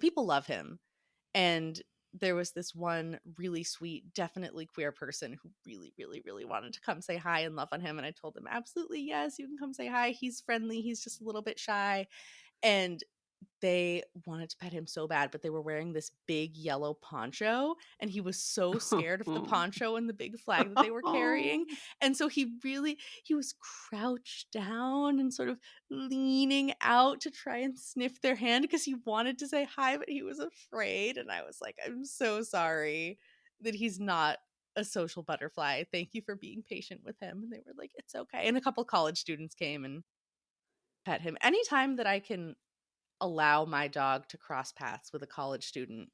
people love him. And there was this one really sweet, definitely queer person who really, really, really wanted to come say hi and love on him. And I told him, absolutely, yes, you can come say hi. He's friendly. He's just a little bit shy. And they wanted to pet him so bad, but they were wearing this big yellow poncho, and he was so scared of the poncho and the big flag that they were carrying. And so he was crouched down and sort of leaning out to try and sniff their hand because he wanted to say hi, but he was afraid. And I was like, I'm so sorry that he's not a social butterfly. Thank you for being patient with him. And they were like, it's okay. And a couple college students came and pet him. Anytime that I can allow my dog to cross paths with a college student,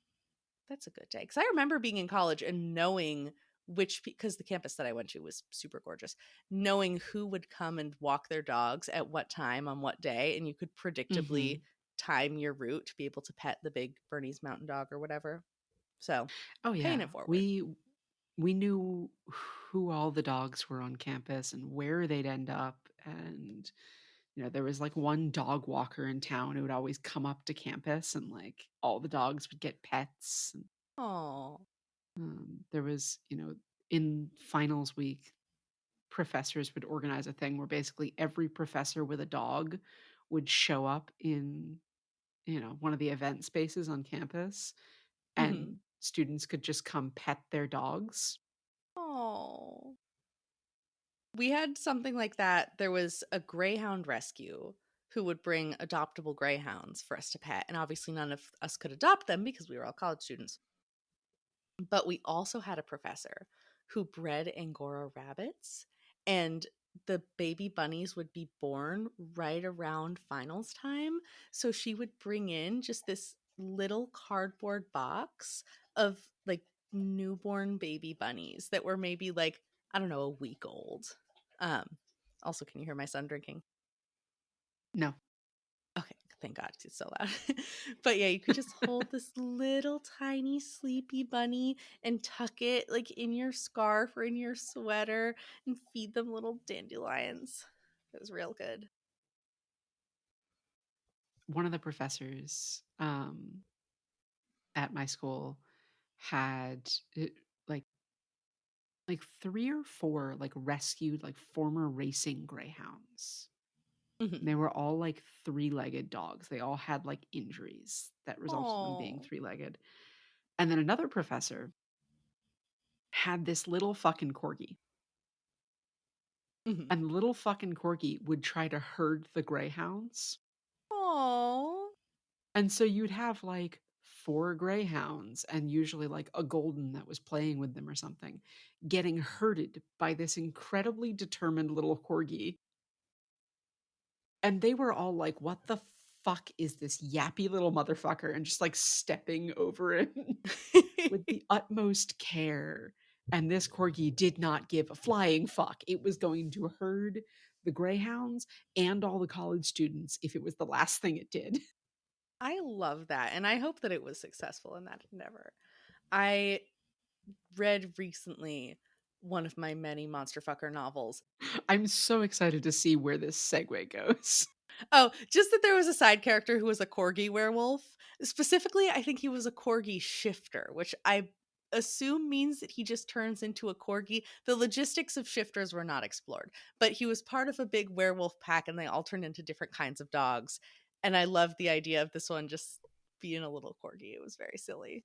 that's a good day. Because I remember being in college and knowing because the campus that I went to was super gorgeous, knowing who would come and walk their dogs at what time on what day, and you could predictably time your route to be able to pet the big Bernese Mountain Dog or whatever. So, Oh yeah, paying it forward. we knew who all the dogs were on campus and where they'd end up, and there was like one dog walker in town who would always come up to campus, and like all the dogs would get pets. And, Oh, there was, in finals week, professors would organize a thing where basically every professor with a dog would show up in, one of the event spaces on campus, mm-hmm. and students could just come pet their dogs. Oh. We had something like that. There was a greyhound rescue who would bring adoptable greyhounds for us to pet. And obviously, none of us could adopt them because we were all college students. But we also had a professor who bred Angora rabbits, and the baby bunnies would be born right around finals time. So she would bring in just this little cardboard box of like newborn baby bunnies that were maybe like, I don't know, a week old. Um, Also, can you hear my son drinking? No. Okay, thank God, 'cause it's so loud. But yeah, you could just hold this little tiny sleepy bunny and tuck it like in your scarf or in your sweater and feed them little dandelions. It was real good. One of the professors at my school had like like 3 or 4 like rescued like former racing greyhounds. Hmm. They were all like three-legged dogs. They all had like injuries that resulted in them being Oh. three-legged. And then another professor had this little fucking corgi. Hmm. And the little fucking corgi would try to herd the greyhounds. Oh. And so you'd have like 4 greyhounds and usually like a golden that was playing with them or something, getting herded by this incredibly determined little corgi. And they were all like, "What the fuck is this yappy little motherfucker?" And just like stepping over it with the utmost care. And this corgi did not give a flying fuck. It was going to herd the greyhounds and all the college students if it was the last thing it did. I love that. And I hope that it was successful in that endeavor. I read recently one of my many Monster Fucker novels. I'm so excited to see where this segue goes. Oh, just that there was a side character who was a corgi werewolf. Specifically, I think he was a corgi shifter, which I assume means that he just turns into a corgi. The logistics of shifters were not explored, but he was part of a big werewolf pack and they all turned into different kinds of dogs. And I love the idea of this one just being a little corgi. It was very silly.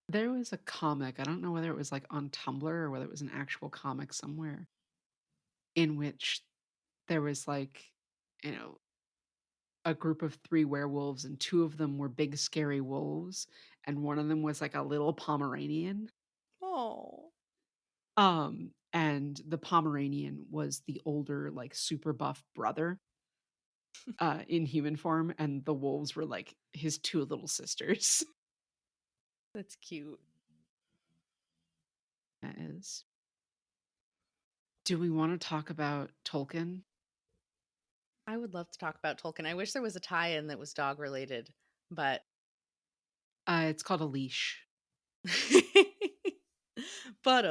There was a comic, I don't know whether it was like on Tumblr or whether it was an actual comic somewhere, in which there was like, you know, a group of 3 werewolves and 2 of them were big scary wolves and one of them was like a little Pomeranian. Oh. And the Pomeranian was the older, like super buff brother, in human form, and the wolves were like his 2 little sisters. That's cute. That is. Do we want to talk about Tolkien? I would love to talk about Tolkien. I wish there was a tie-in that was dog related, but It's called A Leash. but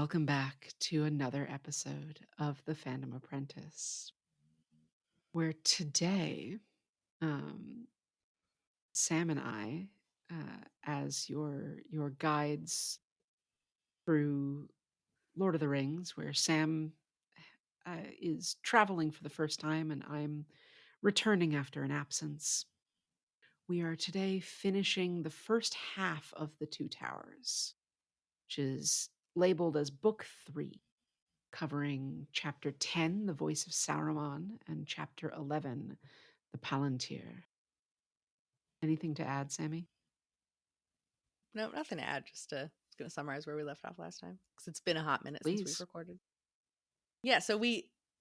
Welcome back to another episode of The Fandom Apprentice, where today, um, Sam and I, as your guides through Lord of the Rings, where Sam is traveling for the first time and I'm returning after an absence. We are today finishing the first half of The Two Towers, which is labeled as Book 3, covering Chapter 10, The Voice of Saruman, and Chapter 11, The Palantir. Anything to add, Sammy? No, nothing to add. Just gonna summarize where we left off last time because it's been a hot minute since we've Please. recorded. Yeah, so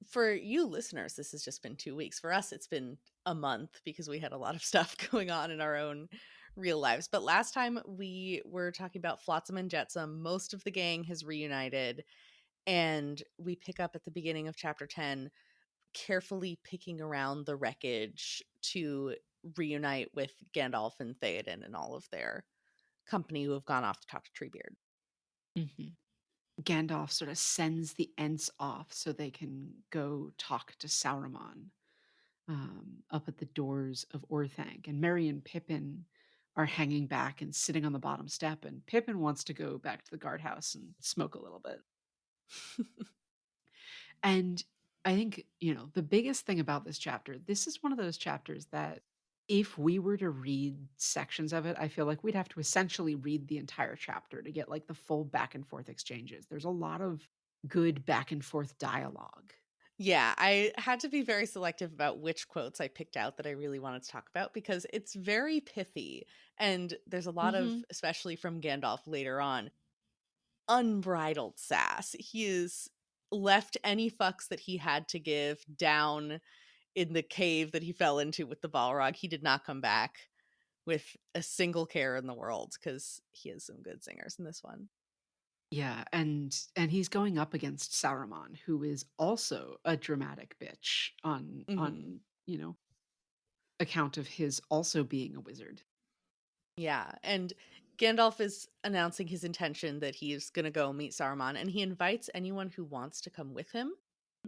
for you listeners, this has just been 2 weeks. For us, it's been a month because we had a lot of stuff going on in our own real lives. But last time we were talking about Flotsam and Jetsam. Most of the gang has reunited, and we pick up at the beginning of chapter 10, carefully picking around the wreckage to reunite with Gandalf and Theoden and all of their company who have gone off to talk to Treebeard. Mhm. Gandalf sort of sends the Ents off so they can go talk to Sauron up at the doors of Orthanc. And Merry and Pippin are hanging back and sitting on the bottom step. And Pippin wants to go back to the guardhouse and smoke a little bit. And I think, the biggest thing about this chapter, this is one of those chapters that if we were to read sections of it, I feel like we'd have to essentially read the entire chapter to get like the full back and forth exchanges. There's a lot of good back and forth dialogue. Yeah, I had to be very selective about which quotes I picked out that I really wanted to talk about because it's very pithy. And there's a lot of, Hmm. especially from Gandalf later on, unbridled sass. He is left any fucks that he had to give down in the cave that he fell into with the Balrog. He did not come back with a single care in the world because he has some good singers in this one. Yeah, and he's going up against Saruman, who is also a dramatic bitch on Hmm. on, you know, account of his also being a wizard. Yeah, and Gandalf is announcing his intention that he's going to go meet Saruman, and he invites anyone who wants to come with him.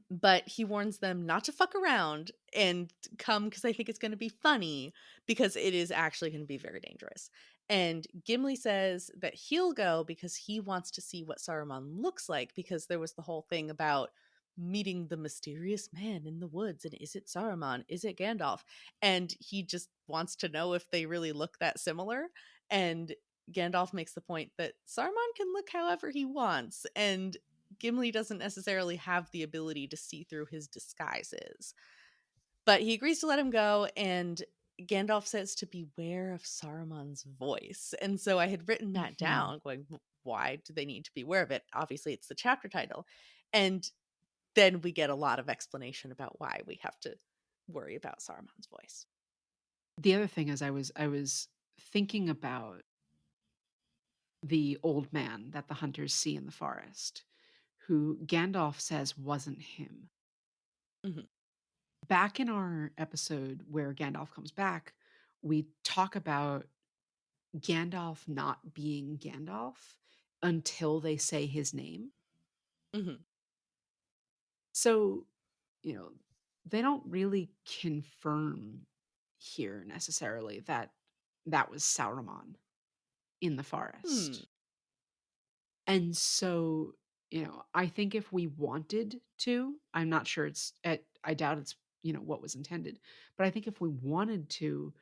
But he warns them not to fuck around and come because I think it's going to be funny because it is actually going to be very dangerous. And Gimli says that he'll go because he wants to see what Saruman looks like because there was the whole thing about meeting the mysterious man in the woods and is it Saruman? Is it Gandalf? And he just wants to know if they really look that similar. And Gandalf makes the point that Saruman can look however he wants and Gimli doesn't necessarily have the ability to see through his disguises. But he agrees to let him go, and Gandalf says to beware of Saruman's voice. And so I had written that Mhm. down, going, why do they need to be aware of it? Obviously, it's the chapter title. And then we get a lot of explanation about why we have to worry about Saruman's voice. The other thing is I was thinking about the old man that the hunters see in the forest, who Gandalf says wasn't him. Mhm. Back in our episode where Gandalf comes back, we talk about Gandalf not being Gandalf until they say his name. Mhm. So, you know, they don't really confirm here necessarily that that was Sauron in the Hmm. forest. And so, I think if we wanted to, I'm not sure I doubt it's, what was intended. But I think if we wanted to,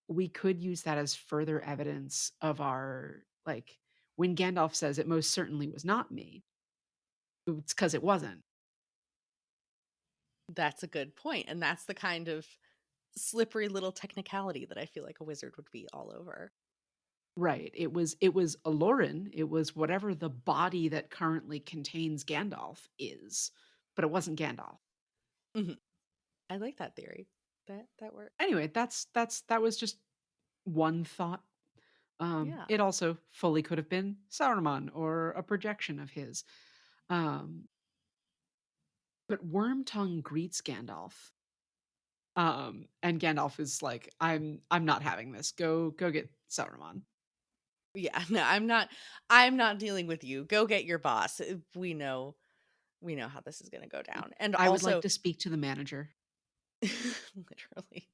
we could use that as further evidence of our like when Gandalf says it most certainly was not me, it's because it wasn't. That's a good point. And that's the kind of slippery little technicality that I feel like a wizard would be all over. Right. It was Aloran, it was whatever the body that currently contains Gandalf is, but it wasn't Gandalf. Mhm. I like that theory. That works. Anyway, that was just one thought. Yeah. It also fully could have been Saruman or a projection of his. Um, but Wormtongue greets Gandalf. And Gandalf is like, I'm not having this. Go get Saruman. Yeah, no, I'm not dealing with you. Go get your boss. We know how this is gonna go down. And I would like also to speak to the manager. literally.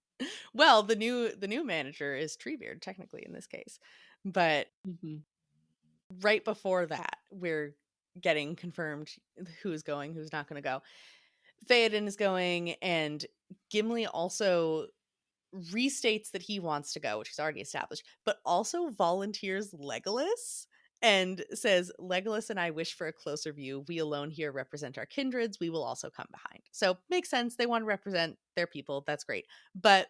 Well, the new manager is Treebeard, technically, in this case. But Mhm. right before that, we're getting confirmed who's going, who's not gonna go. Theoden is going, and Gimli also restates that he wants to go, which is already established, but also volunteers Legolas and says, Legolas and I wish for a closer view. We alone here represent our kindreds. We will also come behind. So makes sense. They want to represent their people. That's great. But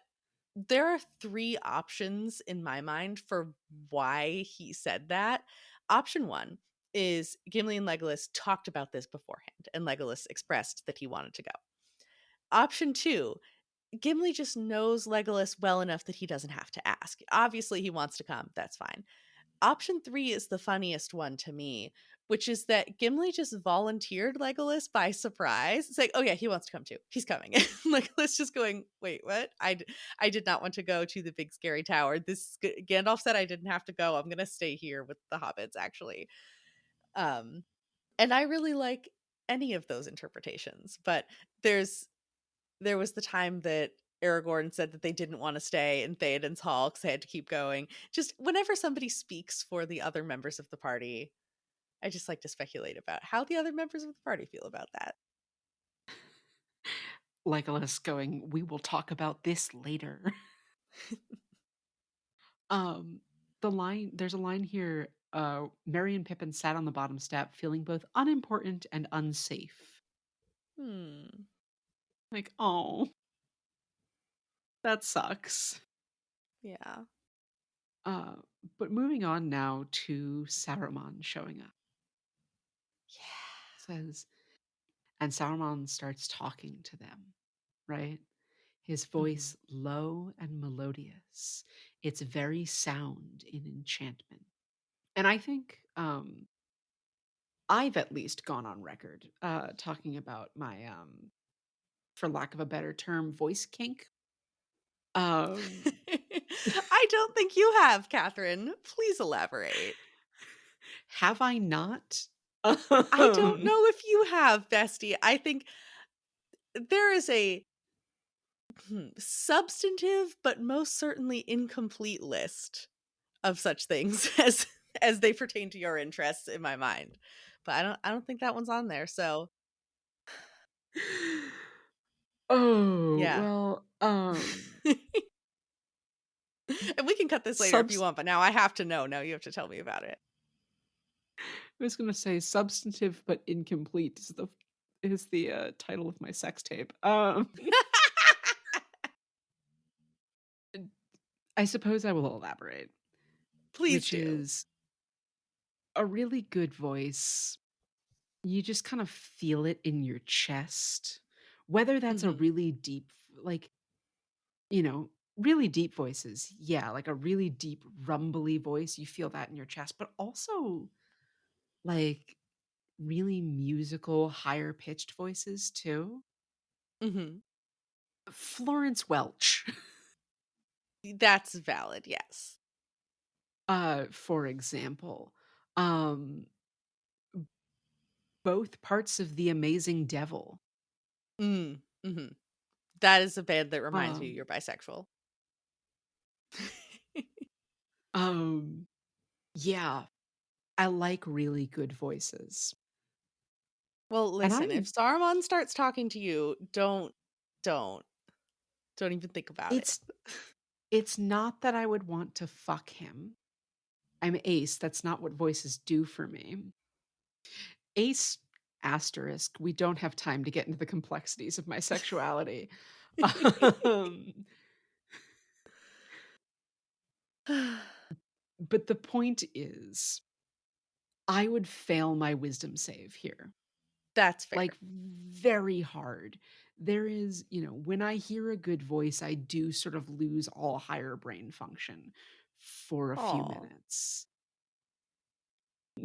there are three options in my mind for why he said that. Option one is Gimli and Legolas talked about this beforehand, and Legolas expressed that he wanted to go. Option two, Gimli just knows Legolas well enough that he doesn't have to ask. Obviously, he wants to come. That's fine. Option three is the funniest one to me, which is that Gimli just volunteered Legolas by surprise. It's like, oh yeah, he wants to come too. He's coming. Legolas just going, wait, what? I did not want to go to the big scary tower. Gandalf said I didn't have to go. I'm gonna stay here with the hobbits, actually. Um, and I really like any of those interpretations, but there's there was the time that Aragorn said that they didn't want to stay in Theoden's hall because they had to keep going. Just whenever somebody speaks for the other members of the party, I just like to speculate about how the other members of the party feel about that. Legolas going, "We will talk about this later." Um, there's a line here, Merry and Pippin sat on the bottom step, feeling both unimportant and unsafe. Hmm. Like, oh, that sucks. Yeah. Uh, but moving on now to Saruman showing up. Yeah. Says, and Saruman starts talking to them, right? His Mhm. voice low and melodious, its very sound in enchantment. And I think I've at least gone on record talking about my, for lack of a better term, voice kink. Um, I don't think you have, Catherine. Please elaborate. have I not? I don't Um, know if you have, bestie. I think there is a substantive but most certainly incomplete list of such things as they pertain to your interests in my mind. But I don't think that one's on there. So, oh, yeah. well, And we can cut this later if you subs want, but now I have to know. Now you have to tell me about it. I was gonna say substantive but incomplete is the title of my sex tape. I suppose I will elaborate, Please which do. is a really good voice. You just kind of feel it in your chest. Whether that's a Mhm. really deep, like, really deep voices, yeah, like a really deep, rumbly voice, you feel that in your chest, but also like really musical, higher pitched voices too. Mhm. Florence Welch, That's valid. Yes. for example, um, both parts of The Amazing Devil. Mhm. That is a band that reminds you Um, you're bisexual. um, yeah, I like really good voices. Well, And listen, if Saruman starts talking to you, don't don't even think about it. it's it's not that I would want to fuck him. I'm ace, that's not what voices do for me. Ace asterisk, we don't have time to get into the complexities of my sexuality. Um, but the point is, I would fail my wisdom save here, That's like fair. very hard. There is, when I hear a good voice, I do sort of lose all higher brain function for a few Oh. minutes.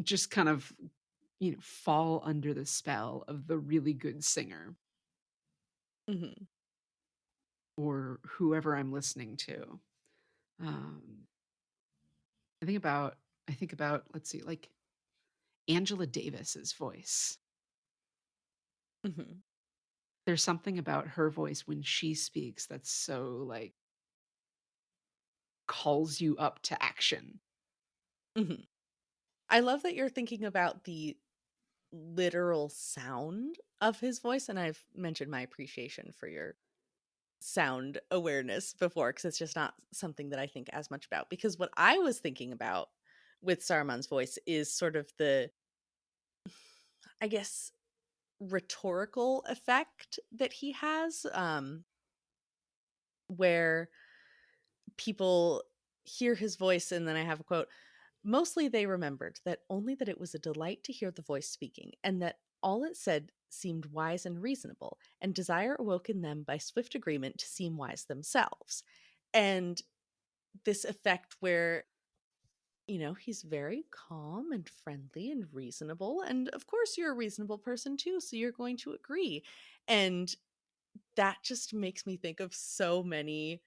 Just kind of, fall under the spell of the really good singer Mhm. or whoever I'm listening to. Um, I think about I think about, let's see, like Angela Davis's voice. Mhm. There's something about her voice when she speaks that's so, like, calls you up to action. Mhm. I love that you're thinking about the literal sound of his voice, and I've mentioned my appreciation for your sound awareness before because it's just not something that I think as much about. Because what I was thinking about with Saruman's voice is sort of the, I guess, rhetorical effect that he has, where people hear his voice, and then I have a quote. Mostly they remembered that only that it was a delight to hear the voice speaking, and that all it said seemed wise and reasonable, and desire awoke in them by swift agreement to seem wise themselves. And this effect where, he's very calm and friendly and reasonable. And of course, you're a reasonable person too, so you're going to agree. And that just makes me think of so many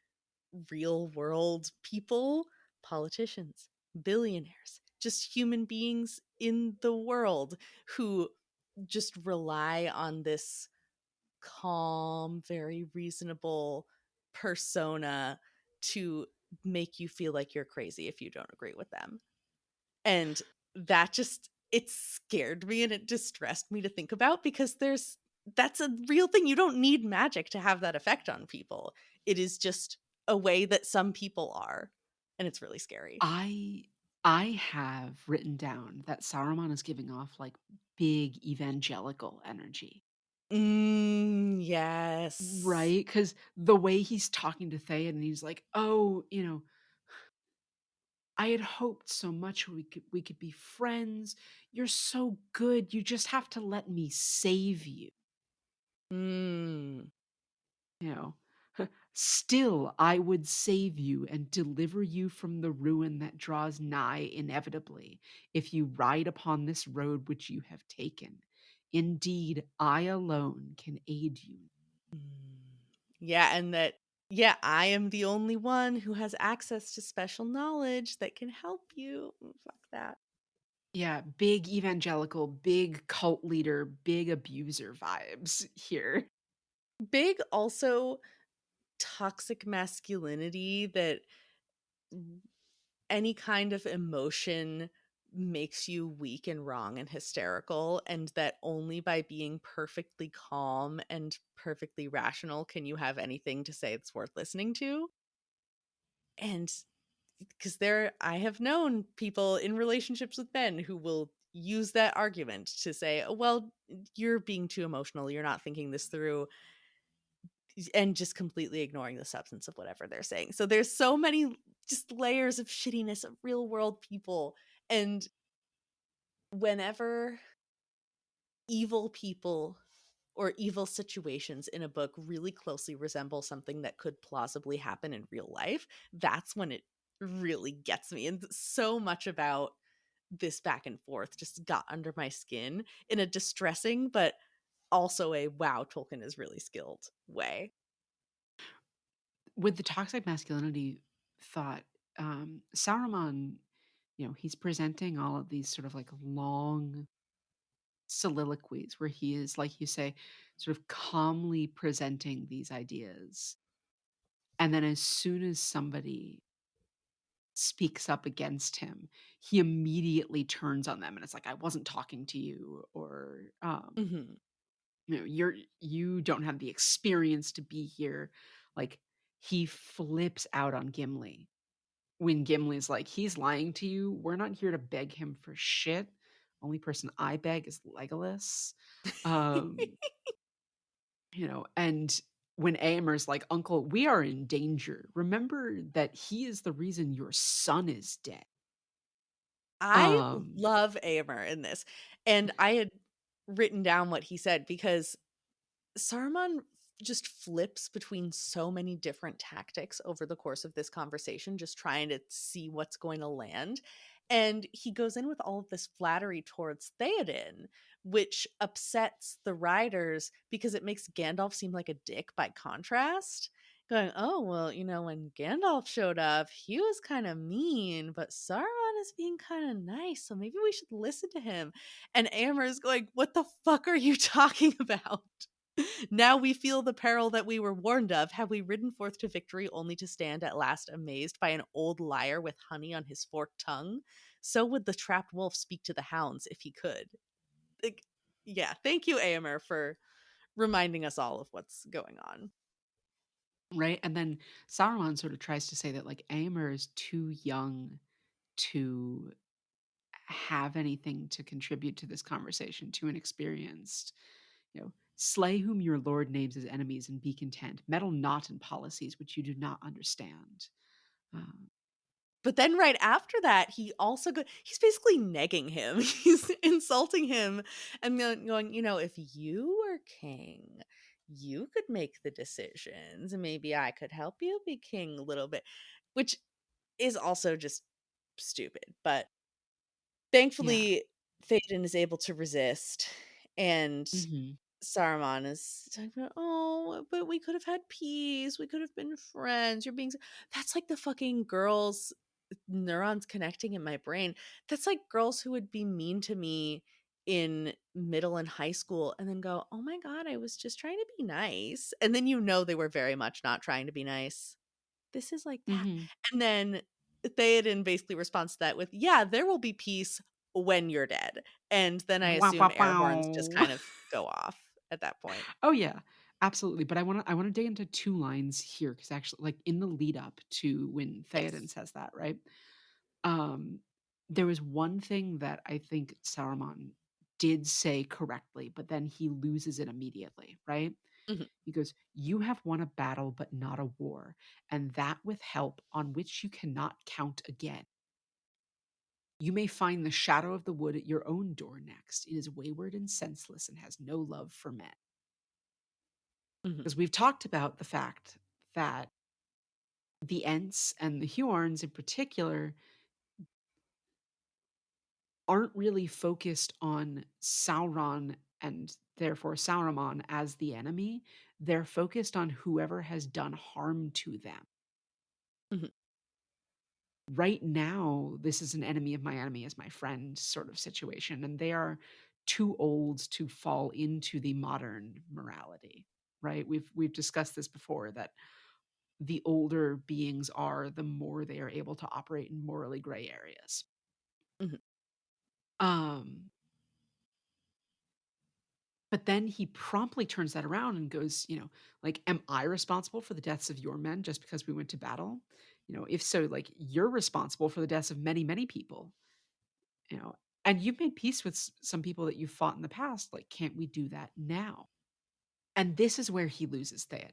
real world people, politicians, billionaires, just human beings in the world who just rely on this calm, very reasonable persona to make you feel like you're crazy if you don't agree with them. And that just it scared me and it distressed me to think about because that's a real thing. You don't need magic to have that effect on people. It is just a way that some people are. And it's really scary. I I have written down that Saruman is giving off, like, big evangelical energy. Yes. Right? Because the way he's talking to Thea and he's like, "Oh, I had hoped so much we could be friends. You're so good. You just have to let me save you." Mm. You know? "Still, I would save you and deliver you from the ruin that draws nigh inevitably, if you ride upon this road which you have taken. Indeed, I alone can aid you." Mm. Yeah, and that, yeah, I am the only one who has access to special knowledge that can help you. Fuck that. Yeah, big evangelical, big cult leader, big abuser vibes here. Big also toxic masculinity that any kind of emotion makes you weak and wrong and hysterical, and that only by being perfectly calm and perfectly rational can you have anything to say it's worth listening to. And because I have known people in relationships with men who will use that argument to say, oh, well, you're being too emotional, you're not thinking this through, and just completely ignoring the substance of whatever they're saying. So there's so many just layers of shittiness of real world people. And whenever evil people or evil situations in a book really closely resemble something that could plausibly happen in real life, that's when it really gets me. And so much about this back and forth just got under my skin in a distressing, but also a wow, Tolkien is really skilled way. With the toxic masculinity thought, Saruman, he's presenting all of these sort of like long soliloquies where he is, like you say, sort of calmly presenting these ideas. And then as soon as somebody speaks up against him, he immediately turns on them and it's like, I wasn't talking to you, or Hmm. you don't have the experience to be here. Like, he flips out on Gimli when Gimli's like, he's lying to you. We're not here to beg him for shit. Only person I beg is Legolas. Um, and when Aemer's like, Uncle, we are in danger. Remember that he is the reason your son is dead. I Um, love Aemir in this. And I had written down what he said because Saruman just flips between so many different tactics over the course of this conversation, just trying to see what's going to land. And he goes in with all of this flattery towards Theoden, which upsets the writers because it makes Gandalf seem like a dick by contrast. Going, oh, well, when Gandalf showed up, he was kind of mean, but Saruman is being kind of nice, so maybe we should listen to him. And Aemir is going, what the fuck are you talking about? Now we feel the peril that we were warned of. Have we ridden forth to victory only to stand at last amazed by an old liar with honey on his forked tongue? So would the trapped wolf speak to the hounds if he could. Like, yeah, thank you, Aemir, for reminding us all of what's going on. Right? And then Sauron sort of tries to say that like Aemir is too young to have anything to contribute to this conversation, too inexperienced. Slay whom your lord names as enemies and be content. Meddle not in policies which you do not understand. Um, But then right after that, he's basically negging him. He's insulting him and going, if you were king, you could make the decisions and maybe I could help you be king a little bit, which is also just stupid. But yeah. thankfully, Theoden is able to resist, and Hmm. Saruman is talking about, oh, but we could have had peace. We could have been friends. You're being. That's like the fucking girls' neurons connecting in my brain. That's like girls who would be mean to me in middle and high school and then go, oh my God, I was just trying to be nice. And then they were very much not trying to be nice. This is like that. Hmm. And then Theoden basically responds to that with, yeah, there will be peace when you're dead. And then I Wow, assume wow, air horns just wow. kind of go off at that point. Oh yeah, absolutely. But I want to dig into two lines here because actually, like in the lead up to when Theoden Yes. says that, right? Um, there was one thing that I think Saruman did say correctly, but then he loses it immediately, right? Mhm. He goes, "You have won a battle, but not a war, and that with help on which you cannot count again. You may find the shadow of the wood at your own door next. It is wayward and senseless and has no love for men." Mhm. Because we've talked about the fact that the Ents and the Huorns in particular aren't really focused on Sauron and therefore Sauron as the enemy. They're focused on whoever has done harm to them. Mhm. Right now, this is an enemy of my enemy is my friend sort of situation, and they are too old to fall into the modern morality, right? We've discussed this before that the older beings are, the more they are able to operate in morally gray areas. Mhm. Um, but then he promptly turns that around and goes, like, am I responsible for the deaths of your men just because we went to battle? If so, like, you're responsible for the deaths of many, many people, you know, and you've made peace with some people that you've fought in the past. Like, can't we do that now? And this is where he loses Theoden,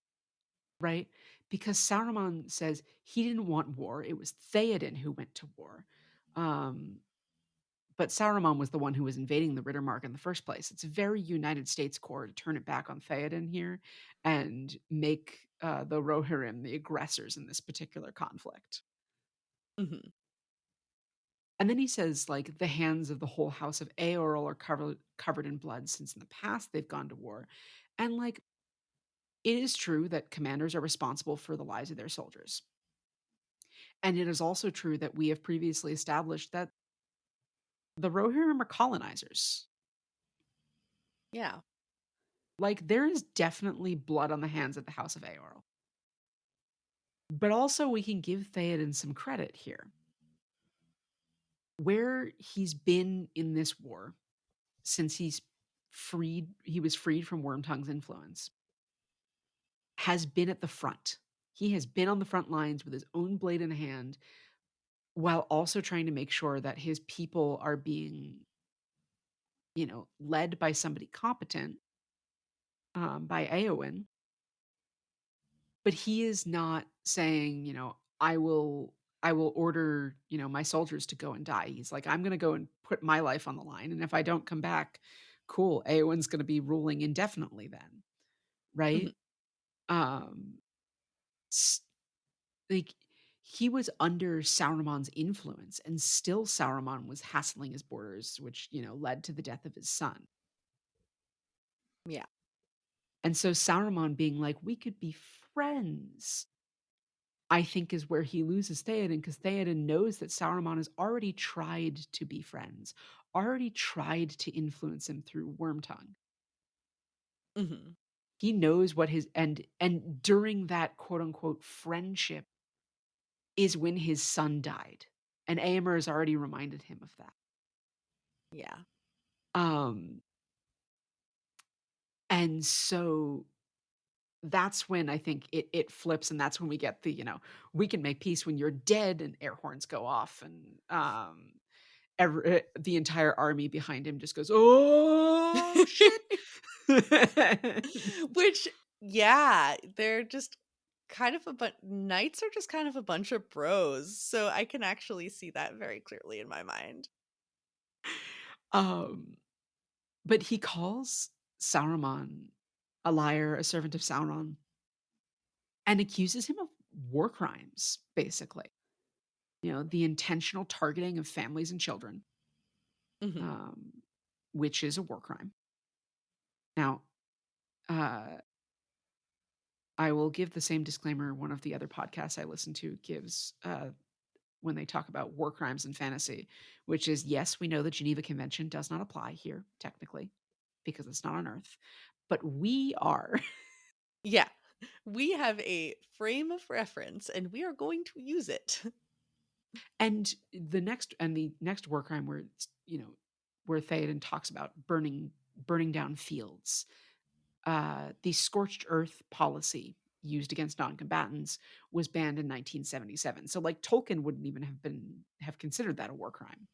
right? Because Saruman says he didn't want war. It was Theoden who went to war. Um, But Saruman was the one who was invading the Rittermark in the first place. It's very United States core to turn it back on Theoden here and make the Rohirrim the aggressors in this particular conflict. Mhm. And then he says, like, the hands of the whole house of Eorl are covered in blood since in the past they've gone to war. And like, it is true that commanders are responsible for the lives of their soldiers. And it is also true that we have previously established that the Rohirrim are colonizers. Yeah. Like, there is definitely blood on the hands of the House of Eorl. But also, we can give Theoden some credit here. Where he's been in this war since he was freed from Wormtongue's influence, has been at the front. He has been on the front lines with his own blade in hand, while also trying to make sure that his people are being, led by somebody competent, by Eowyn. But he is not saying, I will order, my soldiers to go and die. He's like, I'm gonna go and put my life on the line. And if I don't come back, cool. Eowyn's gonna be ruling indefinitely then. Mhm. Right? Um s- like he was under Sauron's influence, and still Sauron was hassling his borders, which, led to the death of his son. Yeah. And so Sauron being like, we could be friends. I think is where he loses Theoden, because Theoden knows that Sauron has already tried to be friends, already tried to influence him through Wormtongue. Mhm. He knows what his and during that quote unquote friendship is when his son died. And Aemir has already reminded him of that. Yeah. Um, and so that's when I think it flips, and that's when we get the, we can make peace when you're dead, and air horns go off, and the entire army behind him just goes, "Oh shit." Which, yeah, they're just kind of knights are just kind of a bunch of bros, so I can actually see that very clearly in my mind. um, but he calls Saruman a liar, a servant of Sauron, and accuses him of war crimes, basically. The intentional targeting of families and children, Mhm. um, which is a war crime. Now, uh, I will give the same disclaimer one of the other podcasts I listen to gives when they talk about war crimes in fantasy, which is yes, we know the Geneva Convention does not apply here, technically, because it's not on Earth, but we are. Yeah. We have a frame of reference and we are going to use it. And the next war crime where where Theoden talks about burning down fields. The scorched earth policy used against non-combatants was banned in 1977. So like Tolkien wouldn't even have considered that a war crime.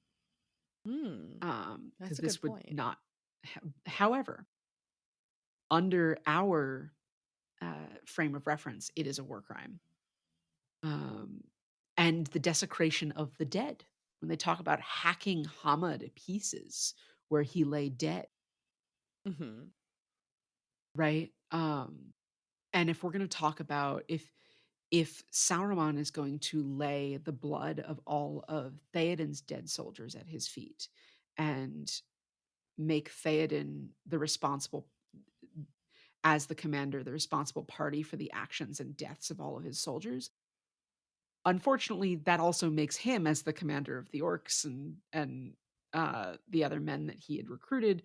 Hmm. Because That's a good this would point. not. However, under our frame of reference, it is a war crime. Um, and the desecration of the dead, when they talk about hacking Hama to pieces where he lay dead, Mhm. right? And if we're going to talk about if Sauron is going to lay the blood of all of Theoden's dead soldiers at his feet and make Theoden the responsible as the commander, the responsible party for the actions and deaths of all of his soldiers. Unfortunately, that also makes him as the commander of the orcs and the other men that he had recruited,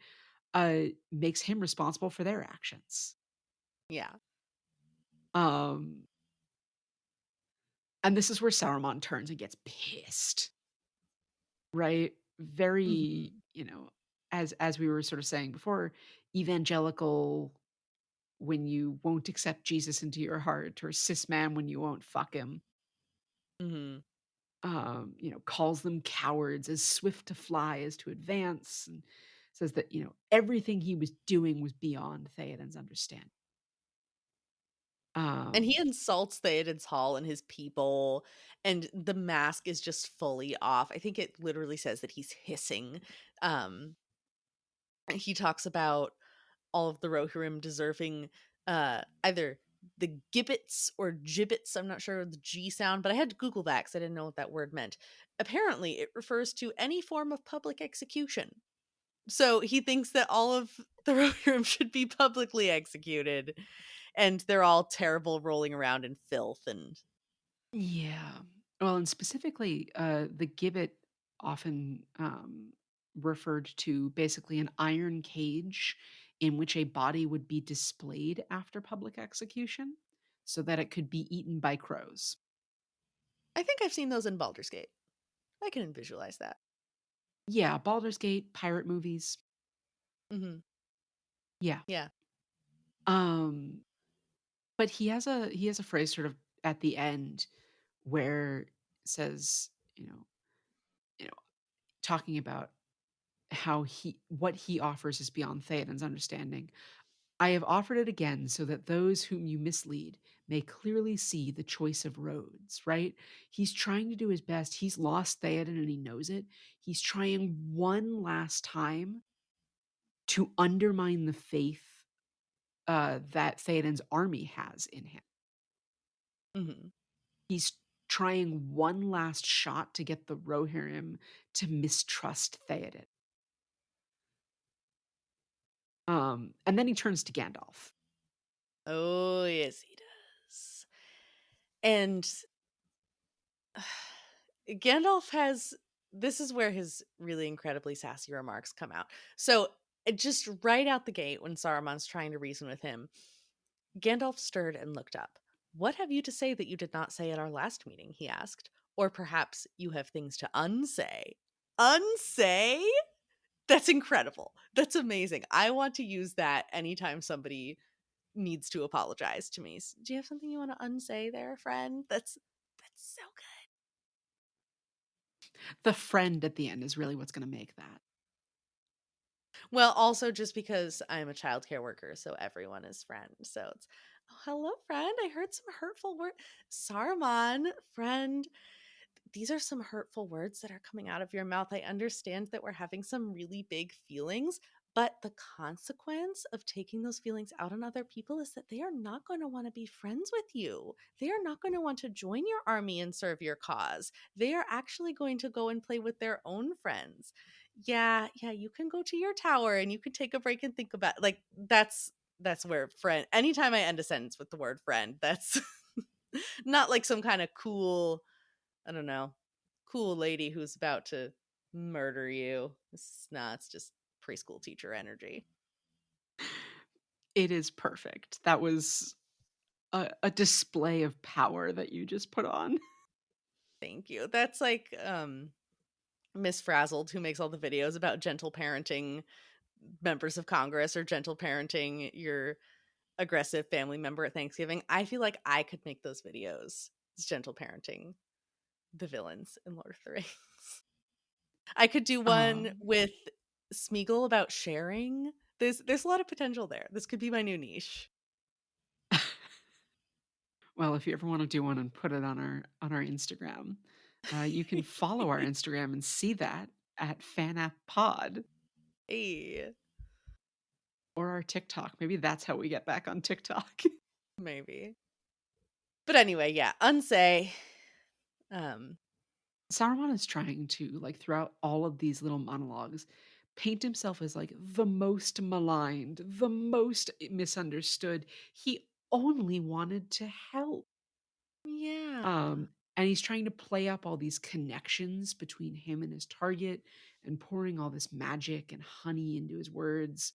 makes him responsible for their actions. Yeah. Um, and this is where Saruman turns and gets pissed, right? Very, Mhm. as we were sort of saying before, evangelical when you won't accept Jesus into your heart, or cis man when you won't fuck him. Mhm. Calls them cowards, as swift to fly as to advance, and says that, everything he was doing was beyond Theoden's understanding. And Um, he insults Theoden's Hall and his people, and the mask is just fully off. I think it literally says that he's hissing. Um, he talks about all of the Rohirrim deserving either the gibbets or gibbets. I'm not sure of the G sound, but I had to Google that because I didn't know what that word meant. Apparently, it refers to any form of public execution. So he thinks that all of the Rohirrim should be publicly executed, and they're all terrible, rolling around in filth. And yeah. Well, and specifically, the gibbet often referred to basically an iron cage in which a body would be displayed after public execution so that it could be eaten by crows. I think I've seen those in Baldur's Gate. I can visualize that. Yeah, Baldur's Gate, pirate movies. Hmm. Yeah. Yeah. Um, but he has a phrase sort of at the end where it says, you know, talking about how what he offers is beyond Theoden's understanding. I have offered it again so that those whom you mislead may clearly see the choice of roads, right? He's trying to do his best. He's lost Theoden and he knows it. He's trying one last time to undermine the faith that Theoden's army has in him. Hmm. He's trying one last shot to get the Rohirrim to mistrust Theoden. And then he turns to Gandalf. Oh, yes, he does. And Gandalf has this is where his really incredibly sassy remarks come out. So, just right out the gate when Saruman's trying to reason with him, Gandalf stirred and looked up. "What have you to say that you did not say at our last meeting?" he asked. "Or perhaps you have things to unsay." Unsay? That's incredible. That's amazing. I want to use that anytime somebody needs to apologize to me. Do you have something you want to unsay there, friend? That's so good. The friend at the end is really what's gonna make that. Well, also just because I'm a childcare worker, so everyone is friend. So it's, oh, hello, friend. I heard some hurtful word. Saruman, friend. These are some hurtful words that are coming out of your mouth. I understand that we're having some really big feelings, but the consequence of taking those feelings out on other people is that they are not going to want to be friends with you. They are not going to want to join your army and serve your cause. They are actually going to go and play with their own friends. Yeah, you can go to your tower and you can take a break and think about like that's where friend anytime I end a sentence with the word friend, that's not like some kind of cool I don't know, cool lady who's about to murder you. It's just preschool teacher energy. It is perfect. That was a display of power that you just put on. Thank you. That's like Miss Frazzled who makes all the videos about gentle parenting members of Congress or gentle parenting your aggressive family member at Thanksgiving. I feel like I could make those videos. It's gentle parenting the villains in Lord of the Rings. I could do one Um, with Smeagol about sharing. There's a lot of potential there. This could be my new niche. well, if you ever wanna do one and put it on our Instagram, you can follow our Instagram and see that at FanappPod Hey, or our TikTok. Maybe that's how we get back on TikTok. maybe. But anyway, yeah, unsay. Um, Saruman is trying to, like, throughout all of these little monologues, paint himself as like the most maligned, the most misunderstood. He only wanted to help. yeah. And he's trying to play up all these connections between him and his target and pouring all this magic and honey into his words.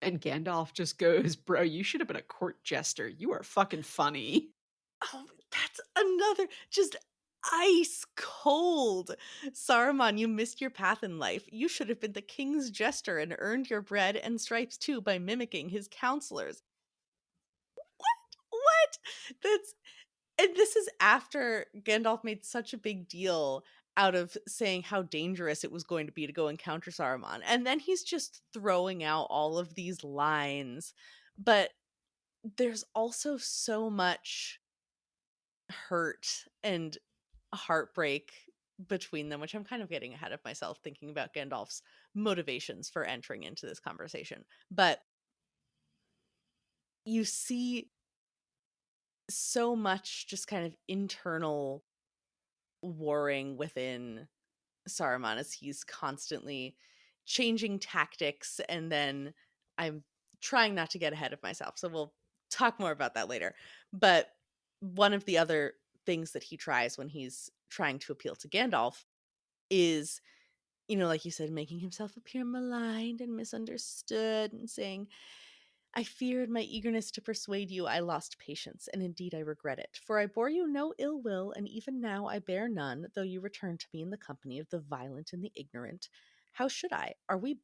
And Gandalf just goes, "Bro, you should have been a court jester. You are fucking funny." Oh, that's another just ice cold. Saruman, you missed your path in life. You should have been the king's jester and earned your bread and stripes too by mimicking his counselors. What? That's And this is after Gandalf made such a big deal out of saying how dangerous it was going to be to go encounter Saruman. And then he's just throwing out all of these lines. But there's also so much hurt and heartbreak between them, which I'm kind of getting ahead of myself thinking about Gandalf's motivations for entering into this conversation. But you see so much just kind of internal warring within Saruman as he's constantly changing tactics. And then I'm trying not to get ahead of myself, so we'll talk more about that later. But one of the other things that he tries when he's trying to appeal to Gandalf is, like you said, making himself appear maligned and misunderstood and saying, "I feared my eagerness to persuade you. I lost patience, and indeed I regret it. For I bore you no ill will, and even now I bear none, though you return to me in the company of the violent and the ignorant. How should I? Are we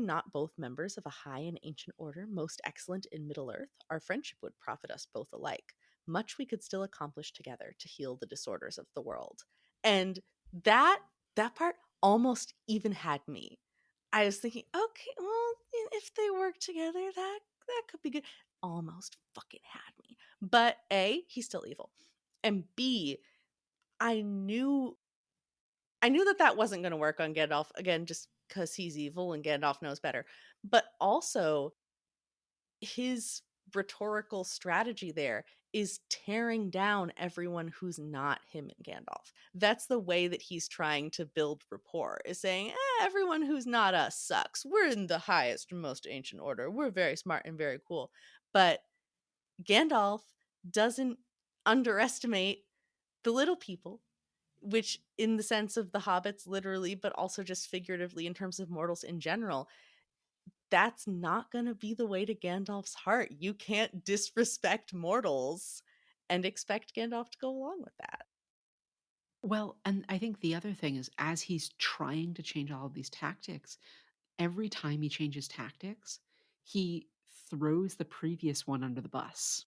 not both members of a high and ancient order, most excellent in Middle Earth? Our friendship would profit us both alike. Much we could still accomplish together to heal the disorders of the world." And that part almost even had me. I was thinking, okay, well, if they work together, that could be good. Almost fucking had me. But A, he's still evil. And B, I knew I knew that that wasn't going to work on Gandalf again just cuz he's evil and Gandalf knows better. But also his rhetorical strategy there is tearing down everyone who's not him and Gandalf. That's the way that he's trying to build rapport, is saying, everyone who's not us sucks. We're in the highest and most ancient order. We're very smart and very cool. But Gandalf doesn't underestimate the little people. which in the sense of the hobbits literally, but also just figuratively in terms of mortals in general, that's not going to be the way to Gandalf's heart. You can't disrespect mortals and expect Gandalf to go along with that. Well, and I think the other thing is as he's trying to change all of these tactics, every time he changes tactics, he throws the previous one under the bus,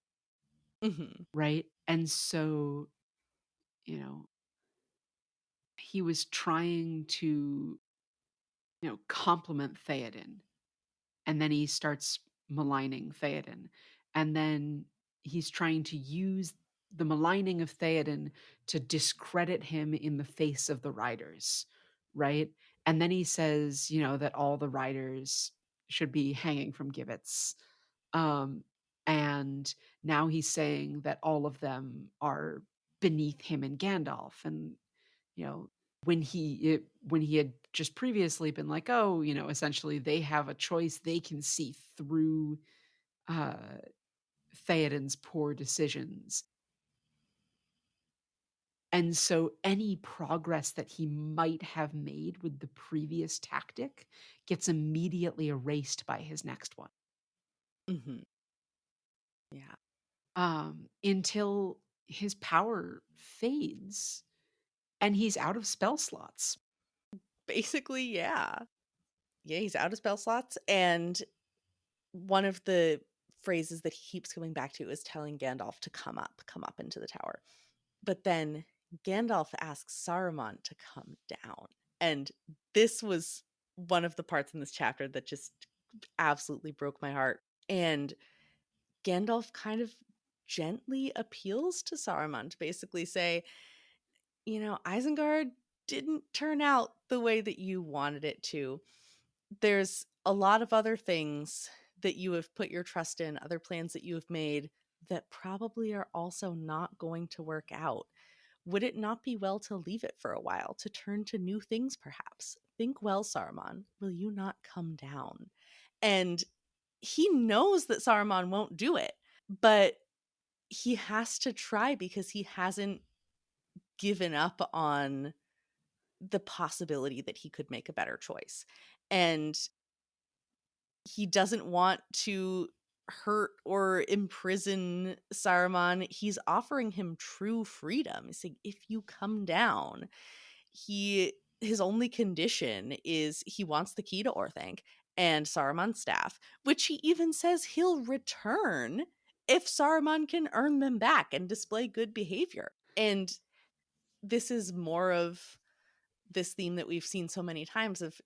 Mhm. right? And so, you know, he was trying to, compliment Theoden, and then he starts maligning Theoden. And then he's trying to use the maligning of Theoden to discredit him in the face of the riders, right? And then he says, that all the riders should be hanging from gibbets. Um, and now he's saying that all of them are beneath him and Gandalf. And you know, when he had just previously been like, "Oh, essentially they have a choice. They can see through uh Theoden's poor decisions." And so any progress that he might have made with the previous tactic gets immediately erased by his next one. Mhm. Yeah. Until his power fades and he's out of spell slots. Basically, yeah. Yeah, he's out of spell slots, and one of the phrases that he keeps coming back to is telling Gandalf to come up into the tower. But then Gandalf asks Saruman to come down. And this was one of the parts in this chapter that just absolutely broke my heart. And Gandalf kind of gently appeals to Saruman to basically say, Isengard didn't turn out the way that you wanted it to. There's a lot of other things that you have put your trust in, other plans that you have made that probably are also not going to work out. Would it not be well to leave it for a while, to turn to new things perhaps? Think well, Saruman. Will you not come down? And he knows that Saruman won't do it, but he has to try because he hasn't given up on the possibility that he could make a better choice. And he doesn't want to hurt or imprison Saruman. He's offering him true freedom. He's saying, if you come down, his only condition is he wants the key to Orthanc and Saruman's staff, which he even says he'll return if Saruman can earn them back and display good behavior. And this is more of this theme that we've seen so many times of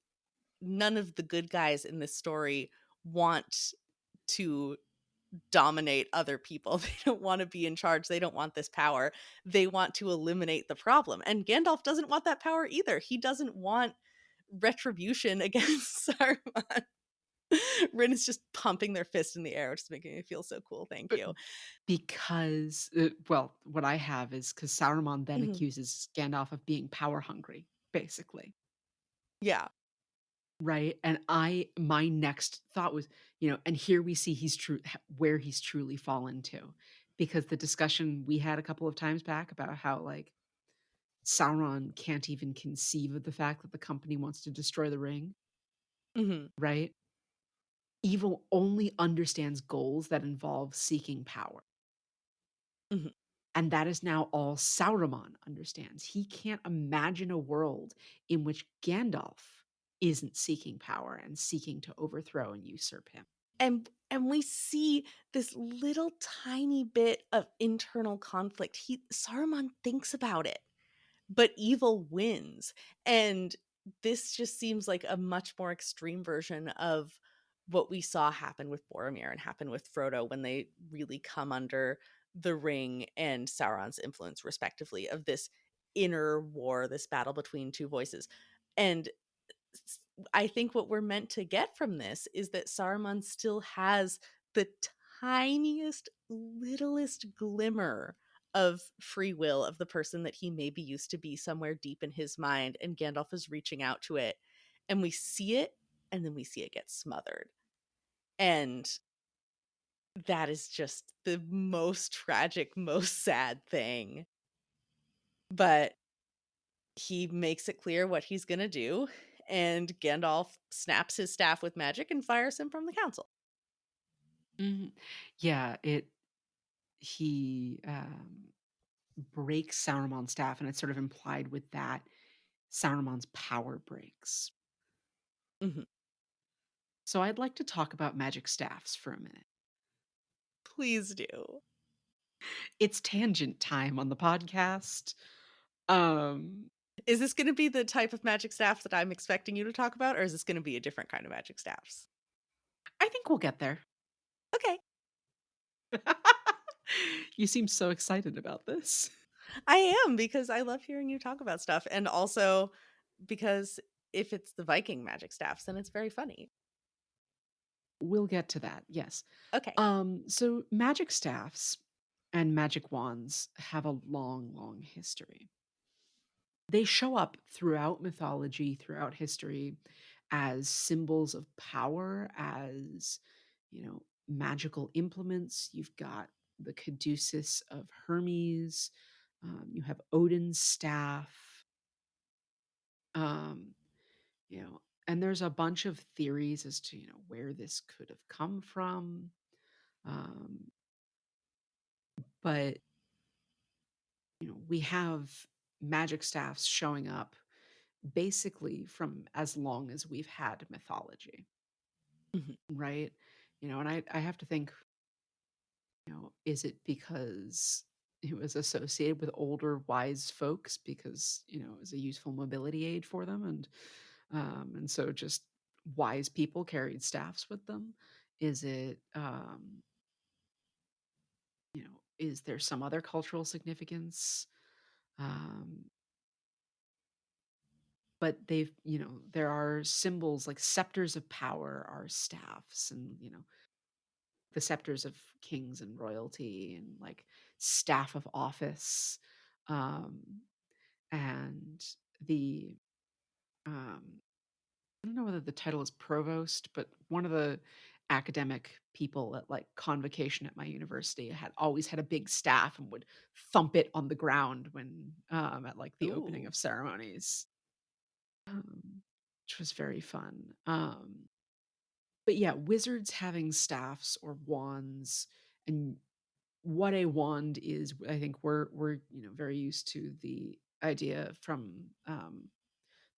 none of the good guys in this story want to dominate other people. They don't want to be in charge. They don't want this power. They want to eliminate the problem. And Gandalf doesn't want that power either. He doesn't want retribution against Saruman. Rin is just pumping their fist in the air, just making me feel so cool. Thank But you. because, well, what I have is because Saruman then Mhm. accuses Gandalf of being power hungry, basically, Yeah. right? And my next thought was, and here we see where he's truly fallen to, because the discussion we had a couple of times back about how like Sauron can't even conceive of the fact that the company wants to destroy the ring, Hmm. right? Evil only understands goals that involve seeking power. Hmm. And that is now all Sauron understands. He can't imagine a world in which Gandalf isn't seeking power and seeking to overthrow and usurp him. And we see this little tiny bit of internal conflict. Saruman thinks about it, but evil wins. And this just seems like a much more extreme version of what we saw happen with Boromir and happen with Frodo when they really come under the ring and Sauron's influence, respectively, of this inner war, this battle between two voices. And I think what we're meant to get from this is that Saruman still has the tiniest, littlest glimmer of free will of the person that he maybe used to be somewhere deep in his mind, and Gandalf is reaching out to it. And we see it, and then we see it get smothered. And that is just the most tragic, most sad thing. But He makes it clear what he's going to do, and Gandalf snaps his staff with magic and fires him from the council. Mhm. Yeah, it he breaks Saruman's staff, and it's sort of implied with that Saruman's power breaks. Mhm. So I'd like to talk about magic staffs for a minute. Please do. It's tangent time on the podcast. Um, Is this going to be the type of magic staff that I'm expecting you to talk about, or is this going to be a different kind of magic staffs? I think we'll get there. Okay. You seem so excited about this. I am, because I love hearing you talk about stuff, and also because if it's the Viking magic staffs, then it's very funny. We'll get to that. Yes. Okay. So magic staffs and magic wands have a long, long history. They show up throughout mythology, throughout history, as symbols of power, as, magical implements. You've got the caduceus of Hermes, you have Odin's staff, um, and there's a bunch of theories as to, where this could have come from. Um, but, we have magic staffs showing up basically from as long as we've had mythology, Mhm. right? And I have to think, is it because it was associated with older wise folks because, it was a useful mobility aid for them, and so just wise people carried staffs with them? Is it is there some other cultural significance? Um but there are symbols like scepters of power are staffs, and the scepters of kings and royalty, and like staff of office, um and the um I don't know whether the title is provost, but one of the academic people at like convocation at my university had always had a big staff and would thump it on the ground when at like the opening Ooh. of ceremonies, which was very fun. But yeah, wizards having staffs or wands, and what a wand is, I think we're very used to the idea from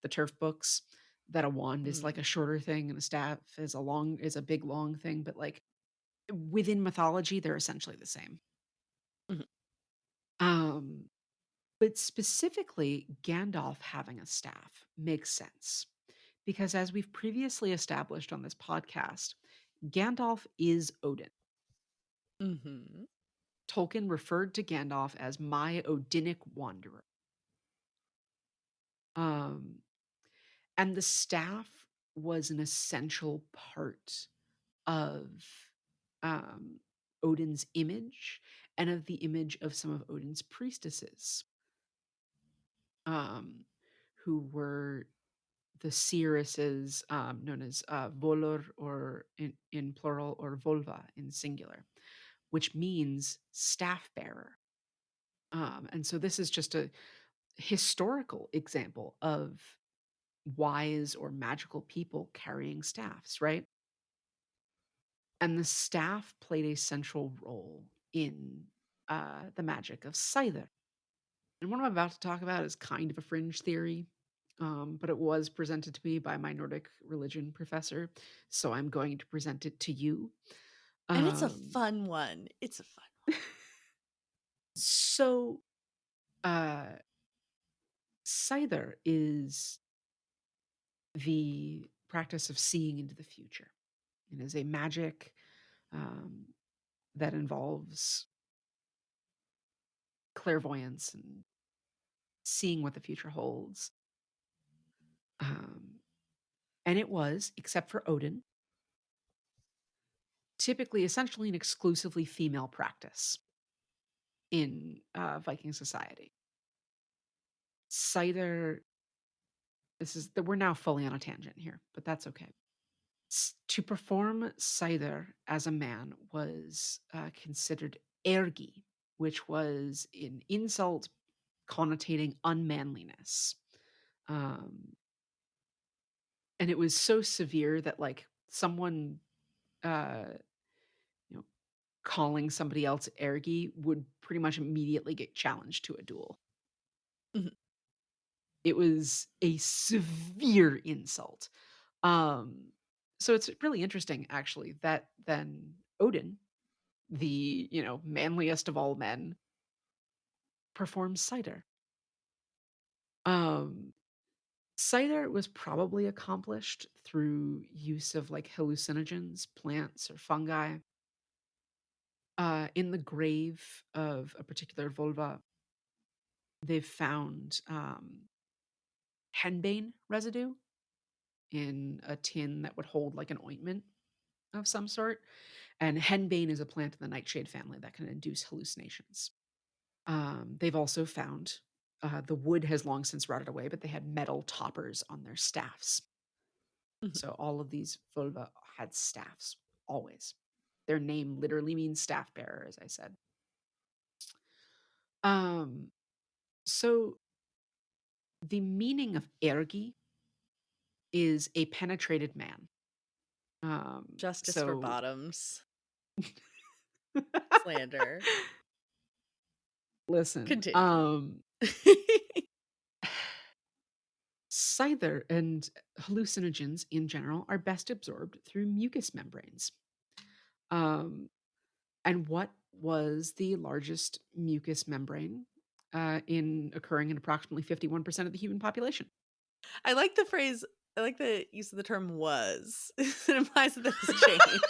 the turf books that a wand is like Mhm. a shorter thing and a staff is a big long thing, but like within mythology they're essentially the same. Mhm. Um but specifically Gandalf having a staff makes sense because, as we've previously established on this podcast, Gandalf is Odin. Mhm. Tolkien referred to Gandalf as my Odinic wanderer. Um, and the staff was an essential part of um, Odin's image and of the image of some of Odin's priestesses, um, who were the seeresses, known as Volor, or in plural, or Volva in singular, which means staff bearer. And so this is just a historical example of wise or magical people carrying staffs, right? And the staff played a central role in the magic of Scyther. And what I'm about to talk about is kind of a fringe theory, but it was presented to me by my Nordic religion professor, so I'm going to present it to you. And it's a Um, fun one. It's a fun so, uh, Scyther is the practice of seeing into the future. It is a magic um, that involves clairvoyance and seeing what the future holds. Um, and it was, except for Odin, typically essentially an exclusively female practice in Viking society. Scyther, this is that we're now fully on a tangent here, but that's okay. To perform Scyther as a man was considered ergi, which was an insult connotating unmanliness. Um, and it was so severe that like someone uh, you know, calling somebody else Ergi would pretty much immediately get challenged to a duel. Mhm. It was a severe insult. Um, so it's really interesting actually that then Odin, the, manliest of all men, performs cider. Um, Cider was probably accomplished through use of like hallucinogens, plants, or fungi. In the grave of a particular vulva, they've found henbane residue in a tin that would hold like an ointment of some sort. And henbane is a plant in the nightshade family that can induce hallucinations. They've also found the wood has long since rotted away, but they had metal toppers on their staffs. Mhm. So all of these vulva had staffs always. Their name literally means staff bearer, as I said. Um, so the meaning of ergi is a penetrated man. Justice for So bottoms. Slander. listen, Continue. cider and hallucinogens in general are best absorbed through mucous membranes. Um, and what was the largest mucous membrane in occurring in approximately 51% of the human population? I like the phrase, I like the use of the term was. It implies that this has changed.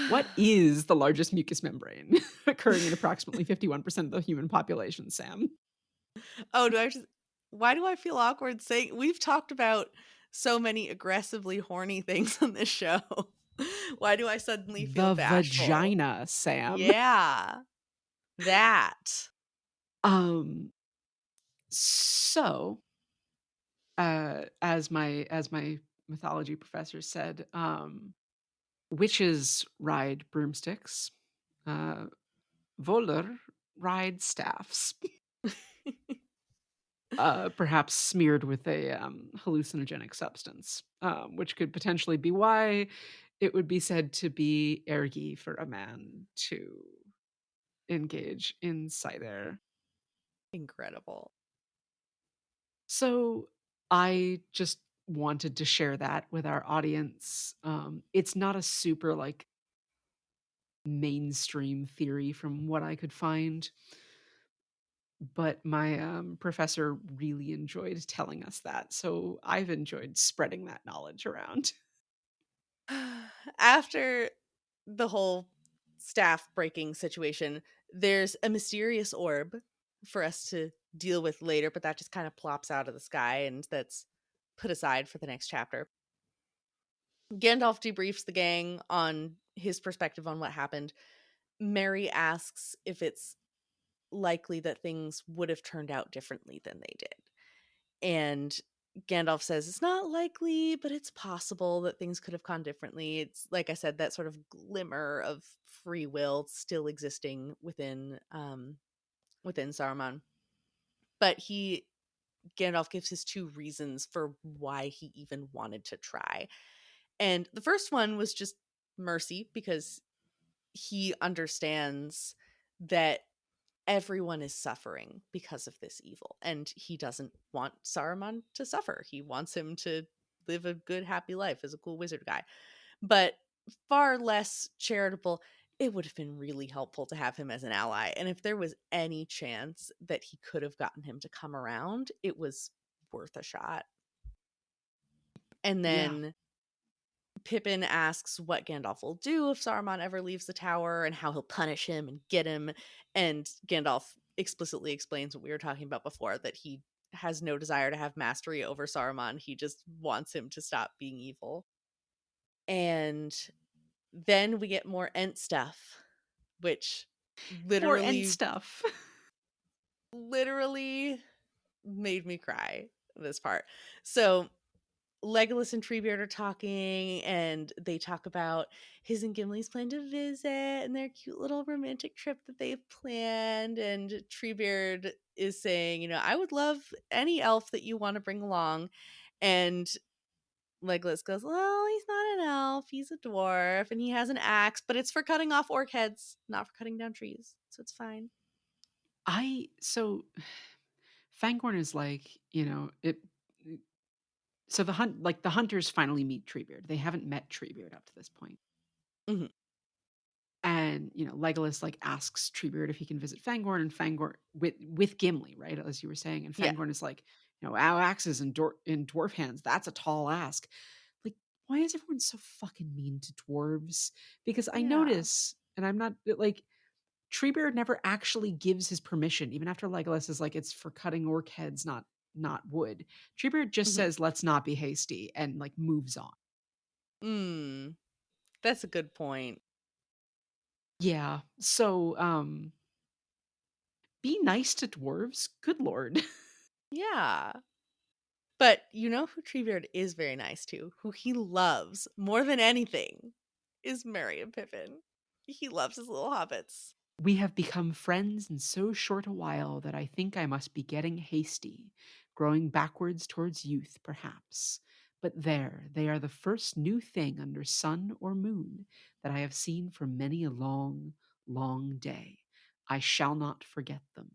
What is the largest mucous membrane occurring in approximately 51% of the human population, Sam? Oh, do I just why do I feel awkward saying we've talked about so many aggressively horny things on this show. Why do I suddenly feel The bashful? vagina, Sam. Yeah, that. Um, so, as my mythology professor said, witches ride broomsticks, uh, Voller ride staffs, perhaps smeared with a hallucinogenic substance, which could potentially be why it would be said to be ergi for a man to engage in cider. Incredible. So I just wanted to share that with our audience. It's not a super like mainstream theory from what I could find, but my professor really enjoyed telling us that. So I've enjoyed spreading that knowledge around. After the whole staff breaking situation, there's a mysterious orb for us to deal with later, but that just kind of plops out of the sky and that's put aside for the next chapter. Gandalf debriefs the gang on his perspective on what happened. Mary asks if it's likely that things would have turned out differently than they did. And Gandalf says it's not likely, but it's possible that things could have gone differently. It's like I said, that sort of glimmer of free will still existing within Saruman. But Gandalf gives his two reasons for why he even wanted to try. And the first one was just mercy because he understands that everyone is suffering because of this evil and he doesn't want Saruman to suffer. He wants him to live a good happy life as a cool wizard guy. But far less charitable, it would have been really helpful to have him as an ally. And if there was any chance that he could have gotten him to come around, it was worth a shot. And Yeah. then Pippin asks what Gandalf will do if Saruman ever leaves the tower and how he'll punish him and get him. And Gandalf explicitly explains what we were talking about before, that he has no desire to have mastery over Saruman. He just wants him to stop being evil. And then we get more Ent stuff, which More end literally, stuff. literally made me cry this part. So Legolas and Treebeard are talking, and they talk about his and Gimli's plan to visit and their cute little romantic trip that they've planned. And Treebeard is saying, I would love any elf that you want to bring along. And Legolas goes, well, he's not an elf, he's a dwarf, and he has an axe, but it's for cutting off orc heads, not for cutting down trees. So it's fine. So Fangorn is like, it so the hunters finally meet Treebeard. They haven't met Treebeard up to this point. Mhm. And, Legolas like asks Treebeard if he can visit Fangorn, and Fangorn with Gimli, right? As you were saying. And Yeah. Fangorn is like, our axes in dwarf hands, that's a tall ask. Like, why is everyone so fucking mean to dwarves? Because I Yeah. notice, and I'm not like Treebeard never actually gives his permission, even after Legolas is like, it's for cutting orc heads, not wood. Treebeard just Mhm. says, let's not be hasty, and like moves on. Mm. That's a good point. Yeah. So be nice to dwarves. Good lord. Yeah. But you know who Treebeard is very nice to, who he loves more than anything, is Merry and Pippin. He loves his little hobbits. We have become friends in so short a while that I think I must be getting hasty, growing backwards towards youth, perhaps. But there, they are the first new thing under sun or moon that I have seen for many a long, long day. I shall not forget them.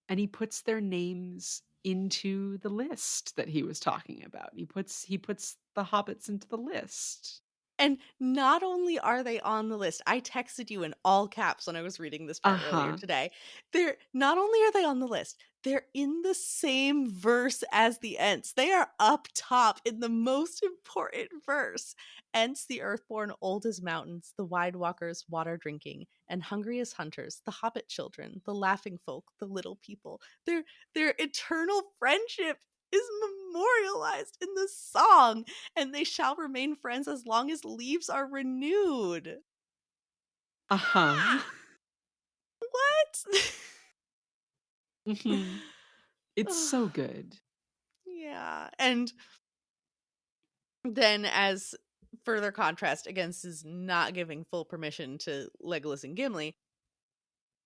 And he puts their names into the list that he was talking about. He puts the hobbits into the list. And not only are they on the list, I texted you in all caps when I was reading this part earlier Uh-huh. today. They're not only are they on the list, they're in the same verse as the Ents. They are up top in the most important verse. Ents, the earthborn, old as mountains, the wide walkers, water drinking, and hungry as hunters, the hobbit children, the laughing folk, the little people. Their eternal friendship is memorialized in the song, and they shall remain friends as long as leaves are renewed. Uh-huh. Ah, what? Mhm. It's so Ugh, good. yeah. And then, as further contrast against his not giving full permission to Legolas and Gimli,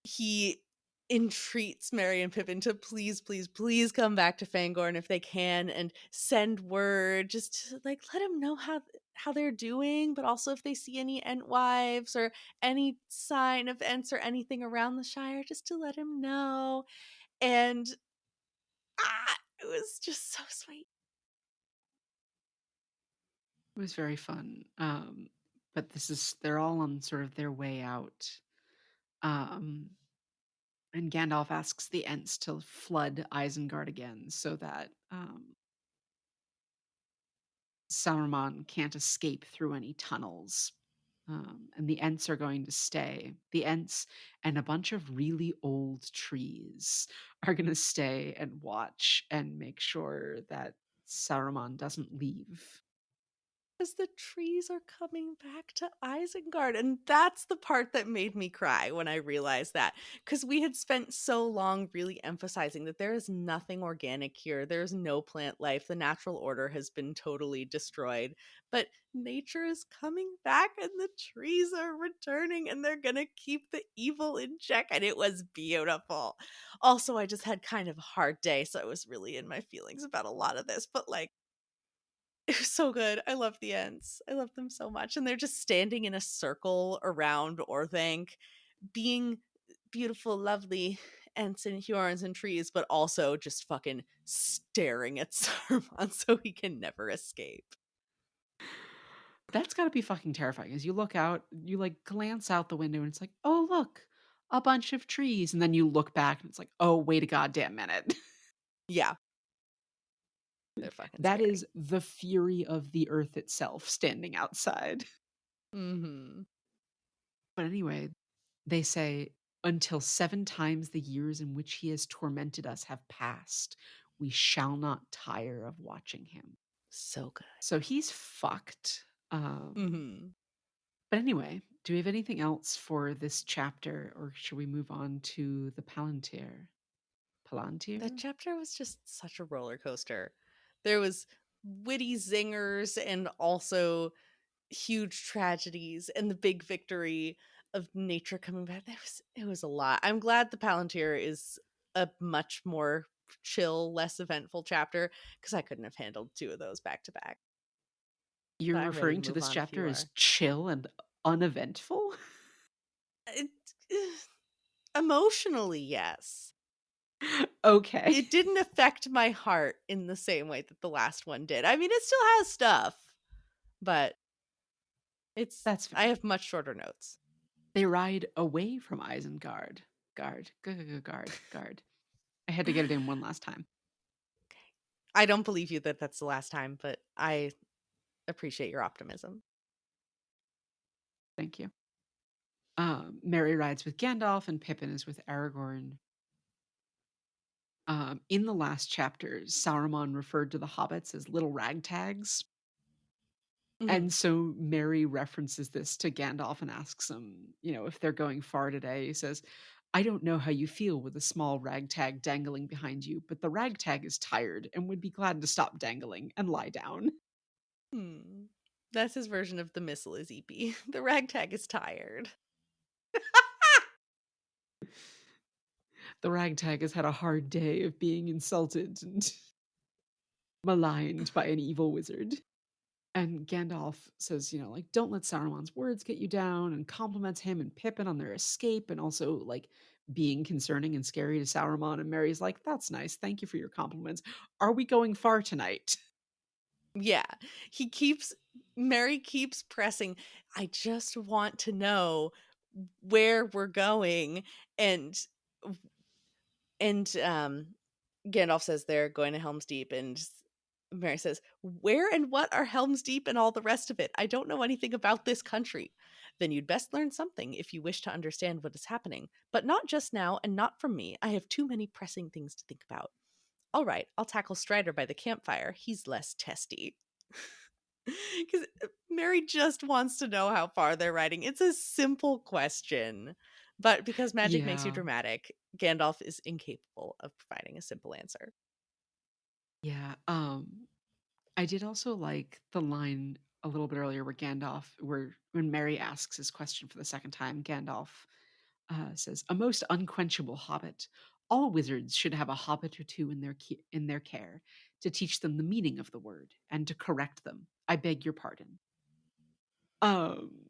he entreats Merry and Pippin to please, please, please come back to Fangorn if they can, and send word just to like let him know how they're doing, but also if they see any Entwives or any sign of Ents or anything around the Shire, just to let him know. And it was just so sweet. It was very fun. But they're all on sort of their way out. Um, and Gandalf asks the Ents to flood Isengard again so that Saruman can't escape through any tunnels. And the Ents are going to stay. The Ents and a bunch of really old trees are going to stay and watch and make sure that Saruman doesn't leave. Because the trees are coming back to Isengard. And that's the part that made me cry when I realized that. Because we had spent so long really emphasizing that there is nothing organic here. There's no plant life. The natural order has been totally destroyed. But nature is coming back and the trees are returning and they're going to keep the evil in check. And it was beautiful. Also, I just had kind of a hard day. So I was really in my feelings about a lot of this. But like, it was so good. I love the Ents. I love them so much. And they're just standing in a circle around Orthanc, being beautiful, lovely Ents and Hjorns and trees, but also just fucking staring at Saruman so he can never escape. That's gotta be fucking terrifying. As you look out, you like glance out the window and it's like, oh, look, a bunch of trees. And then you look back and it's like, oh, wait a goddamn minute. Yeah, they're fucking That scary. is the fury of the earth itself standing outside. Mm-hmm. But anyway, they say, until 7 times the years in which he has tormented us have passed, we shall not tire of watching him. So good. So he's fucked. Mm-hmm. But anyway, do we have anything else for this chapter, or should we move on to the Palantir? That Palantir? chapter was just such a roller coaster. There was witty zingers and also huge tragedies and the big victory of nature coming back. It was a lot. I'm glad the Palantir is a much more chill, less eventful chapter because I couldn't have handled two of those back to back. You're But I'm ready to referring to move this on if you chapter as are. chill and uneventful? It, emotionally, yes. Okay. It didn't affect my heart in the same way that the last one did. I mean, it still has stuff, but That's I fair. have much shorter notes. They ride away from Isengard. Guard. I had to get it in one last time. I don't believe you that that's the last time, but I appreciate your optimism. Thank you. Merry rides with Gandalf and Pippin is with Aragorn. In the last chapter, Sauron referred to the hobbits as little ragtags. Mhm. And so Merry references this to Gandalf and asks him, if they're going far today. He says, I don't know how you feel with a small ragtag dangling behind you, but the ragtag is tired and would be glad to stop dangling and lie down. Hmm. That's his version of the missile is EP. The ragtag is tired. The ragtag has had a hard day of being insulted and maligned by an evil wizard. And Gandalf says, like, don't let Saruman's words get you down, and compliments him and Pippin on their escape and also like being concerning and scary to Saruman. And Mary's like, that's nice. Thank you for your compliments. Are we going far tonight? Yeah. He keeps Mary keeps pressing. I just want to know where we're going and and Gandalf says they're going to Helm's Deep and Mary says, "Where and what are Helm's Deep and all the rest of it? I don't know anything about this country." Then you'd best learn something if you wish to understand what is happening, but not just now and not from me. I have too many pressing things to think about. All right, I'll tackle Strider by the campfire. He's less testy. Because Mary just wants to know how far they're riding. It's a simple question. But because magic makes you Yeah. dramatic, Gandalf is incapable of providing a simple answer. Yeah. I did also like the line a little bit earlier where where when Mary asks his question for the second time, Gandalf says, "A most unquenchable hobbit. All wizards should have a hobbit or two in their care to teach them the meaning of the word and to correct them. I beg your pardon." Um,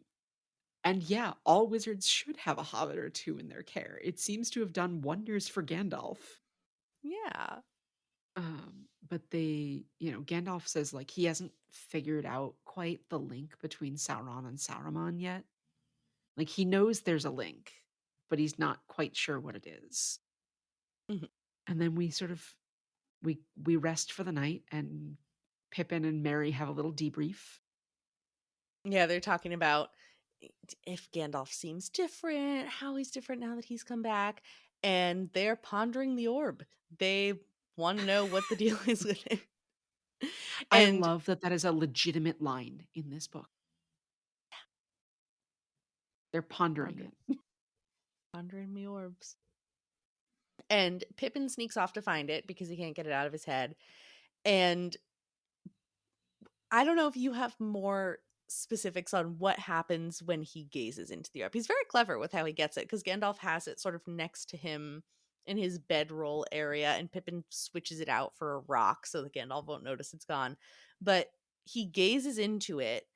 and yeah, all wizards should have a hobbit or two in their care. It seems to have done wonders for Gandalf. Yeah. But Gandalf says like he hasn't figured out quite the link between Sauron and Saruman yet. Like he knows there's a link, but he's not quite sure what it is. Mhm. And then we sort of we rest for the night and Pippin and Merry have a little debrief. Yeah, they're talking about if Gandalf seems different, how he's different now that he's come back, and they're pondering the orb. They want to know what the deal is with it. I And love that that is a legitimate line in this book. They're pondering ponder, it. pondering the orbs. And Pippin sneaks off to find it because he can't get it out of his head. And I don't know if you have more specifics on what happens when he gazes into the orb. He's very clever with how he gets it because Gandalf has it sort of next to him in his bedroll area, and Pippin switches it out for a rock so that Gandalf won't notice it's gone. But he gazes into it,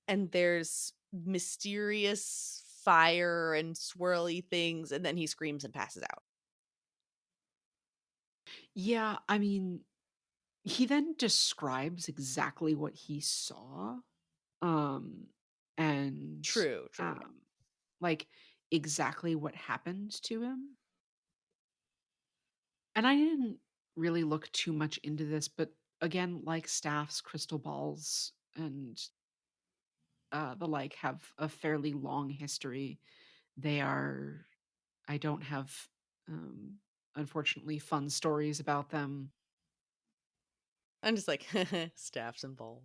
and there's mysterious fire and swirly things, and then he screams and passes out. Yeah, I mean, he then describes exactly what he saw. Um and True, true, yeah. like exactly what happened to him. And I didn't really look too much into this, but again, like staffs, crystal balls, and the like have a fairly long history. They are, I don't have, um, unfortunately, fun stories about them. I'm just like, staffs and bowls.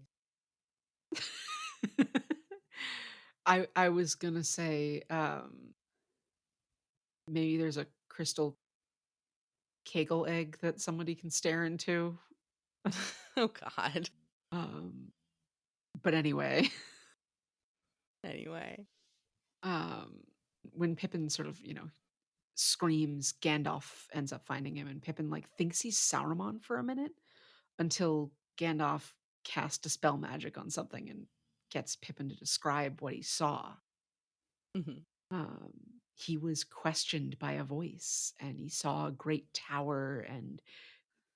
I was gonna say maybe there's a crystal Kegel egg that somebody can stare into. Oh, God. Um, but anyway, Anyway. um, when Pippin sort of, screams, Gandalf ends up finding him, and Pippin like thinks he's Sauron for a minute until Gandalf cast a spell magic on something and gets Pippin to describe what he saw. Mhm. Um, he was questioned by a voice, and he saw a great tower and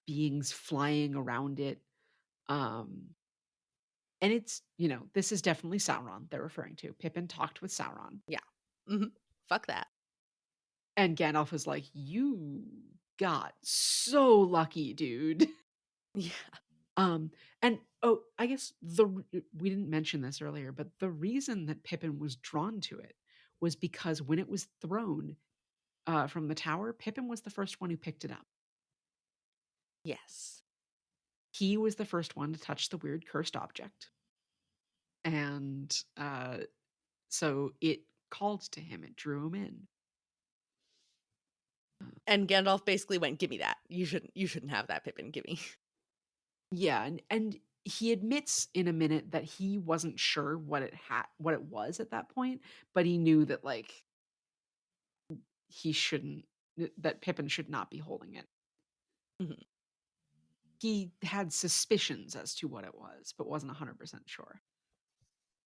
beings flying around it. Um, and this is definitely Sauron they're referring to. Pippin talked with Sauron. Yeah. Mhm. Fuck that. And Gandalf was like, "You got so lucky, dude." Yeah. And oh, I guess we didn't mention this earlier, but the reason that Pippin was drawn to it was because when it was thrown from the tower, Pippin was the first one who picked it up. Yes. He was the first one to touch the weird cursed object, and so it called to him. It drew him in. And Gandalf basically went, "Give me that. You shouldn't have that, Pippin. Give me." Yeah, and he admits in a minute that he wasn't sure what it was at that point, but he knew that like he shouldn't that Pippin should not be holding it. Mhm. He had suspicions as to what it was, but wasn't 100% sure.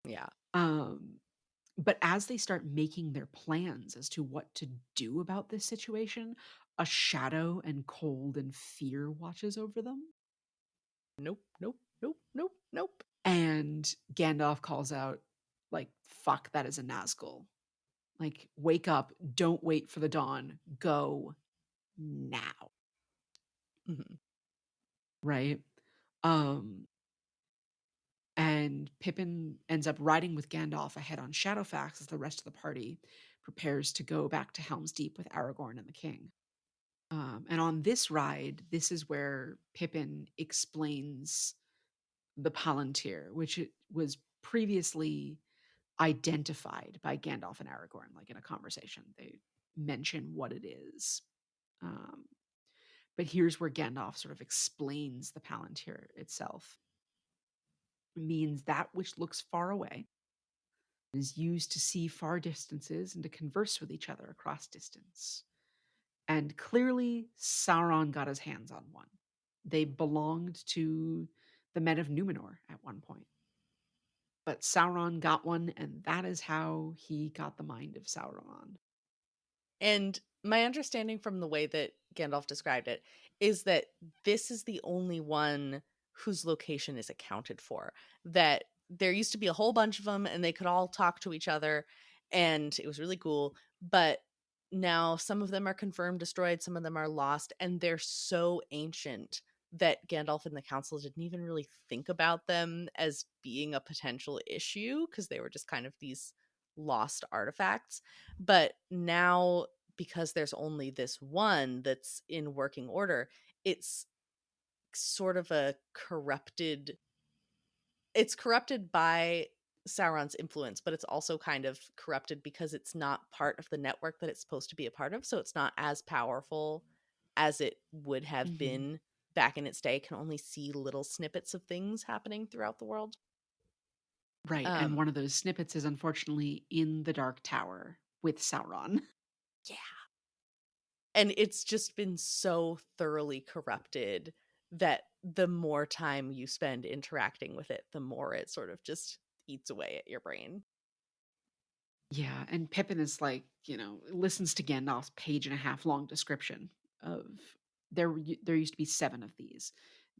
Yeah. Um, but as they start making their plans as to what to do about this situation, a shadow and cold and fear watches over them. Nope, nope, nope, nope, nope. And Gandalf calls out, like, fuck, that is a Nazgul. Like, wake up, don't wait for the dawn, go now. Mhm. Right? Um, and Pippin ends up riding with Gandalf ahead on Shadowfax as the rest of the party prepares to go back to Helm's Deep with Aragorn and the king. And on this ride, this is where Pippin explains the Palantir, which it was previously identified by Gandalf and Aragorn, like in a conversation. They mention what it is. Um, but here's where Gandalf sort of explains the Palantir itself. It means that which looks far away is used to see far distances and to converse with each other across distance. And clearly, Sauron got his hands on one. They belonged to the men of Numenor at one point. But Sauron got one, and that is how he got the mind of Sauron. And my understanding from the way that Gandalf described it is that this is the only one whose location is accounted for. That there used to be a whole bunch of them and they could all talk to each other and it was really cool. But now some of them are confirmed destroyed, some of them are lost, and they're so ancient that Gandalf and the council didn't even really think about them as being a potential issue because they were just kind of these lost artifacts. But now, because there's only this one that's in working order, it's sort of a corrupted it's corrupted by Sauron's influence, but it's also kind of corrupted because it's not part of the network that it's supposed to be a part of, so it's not as powerful as it would have Mhm. been back in its day. It can only see little snippets of things happening throughout the world. Right, and Um, one of those snippets is unfortunately in the Dark Tower with Sauron. yeah. And it's just been so thoroughly corrupted that the more time you spend interacting with it, the more it sort of just eats away at your brain. Yeah, and Pippin is like, listens to Gandalf's page and a half long description of there used to be 7 of these.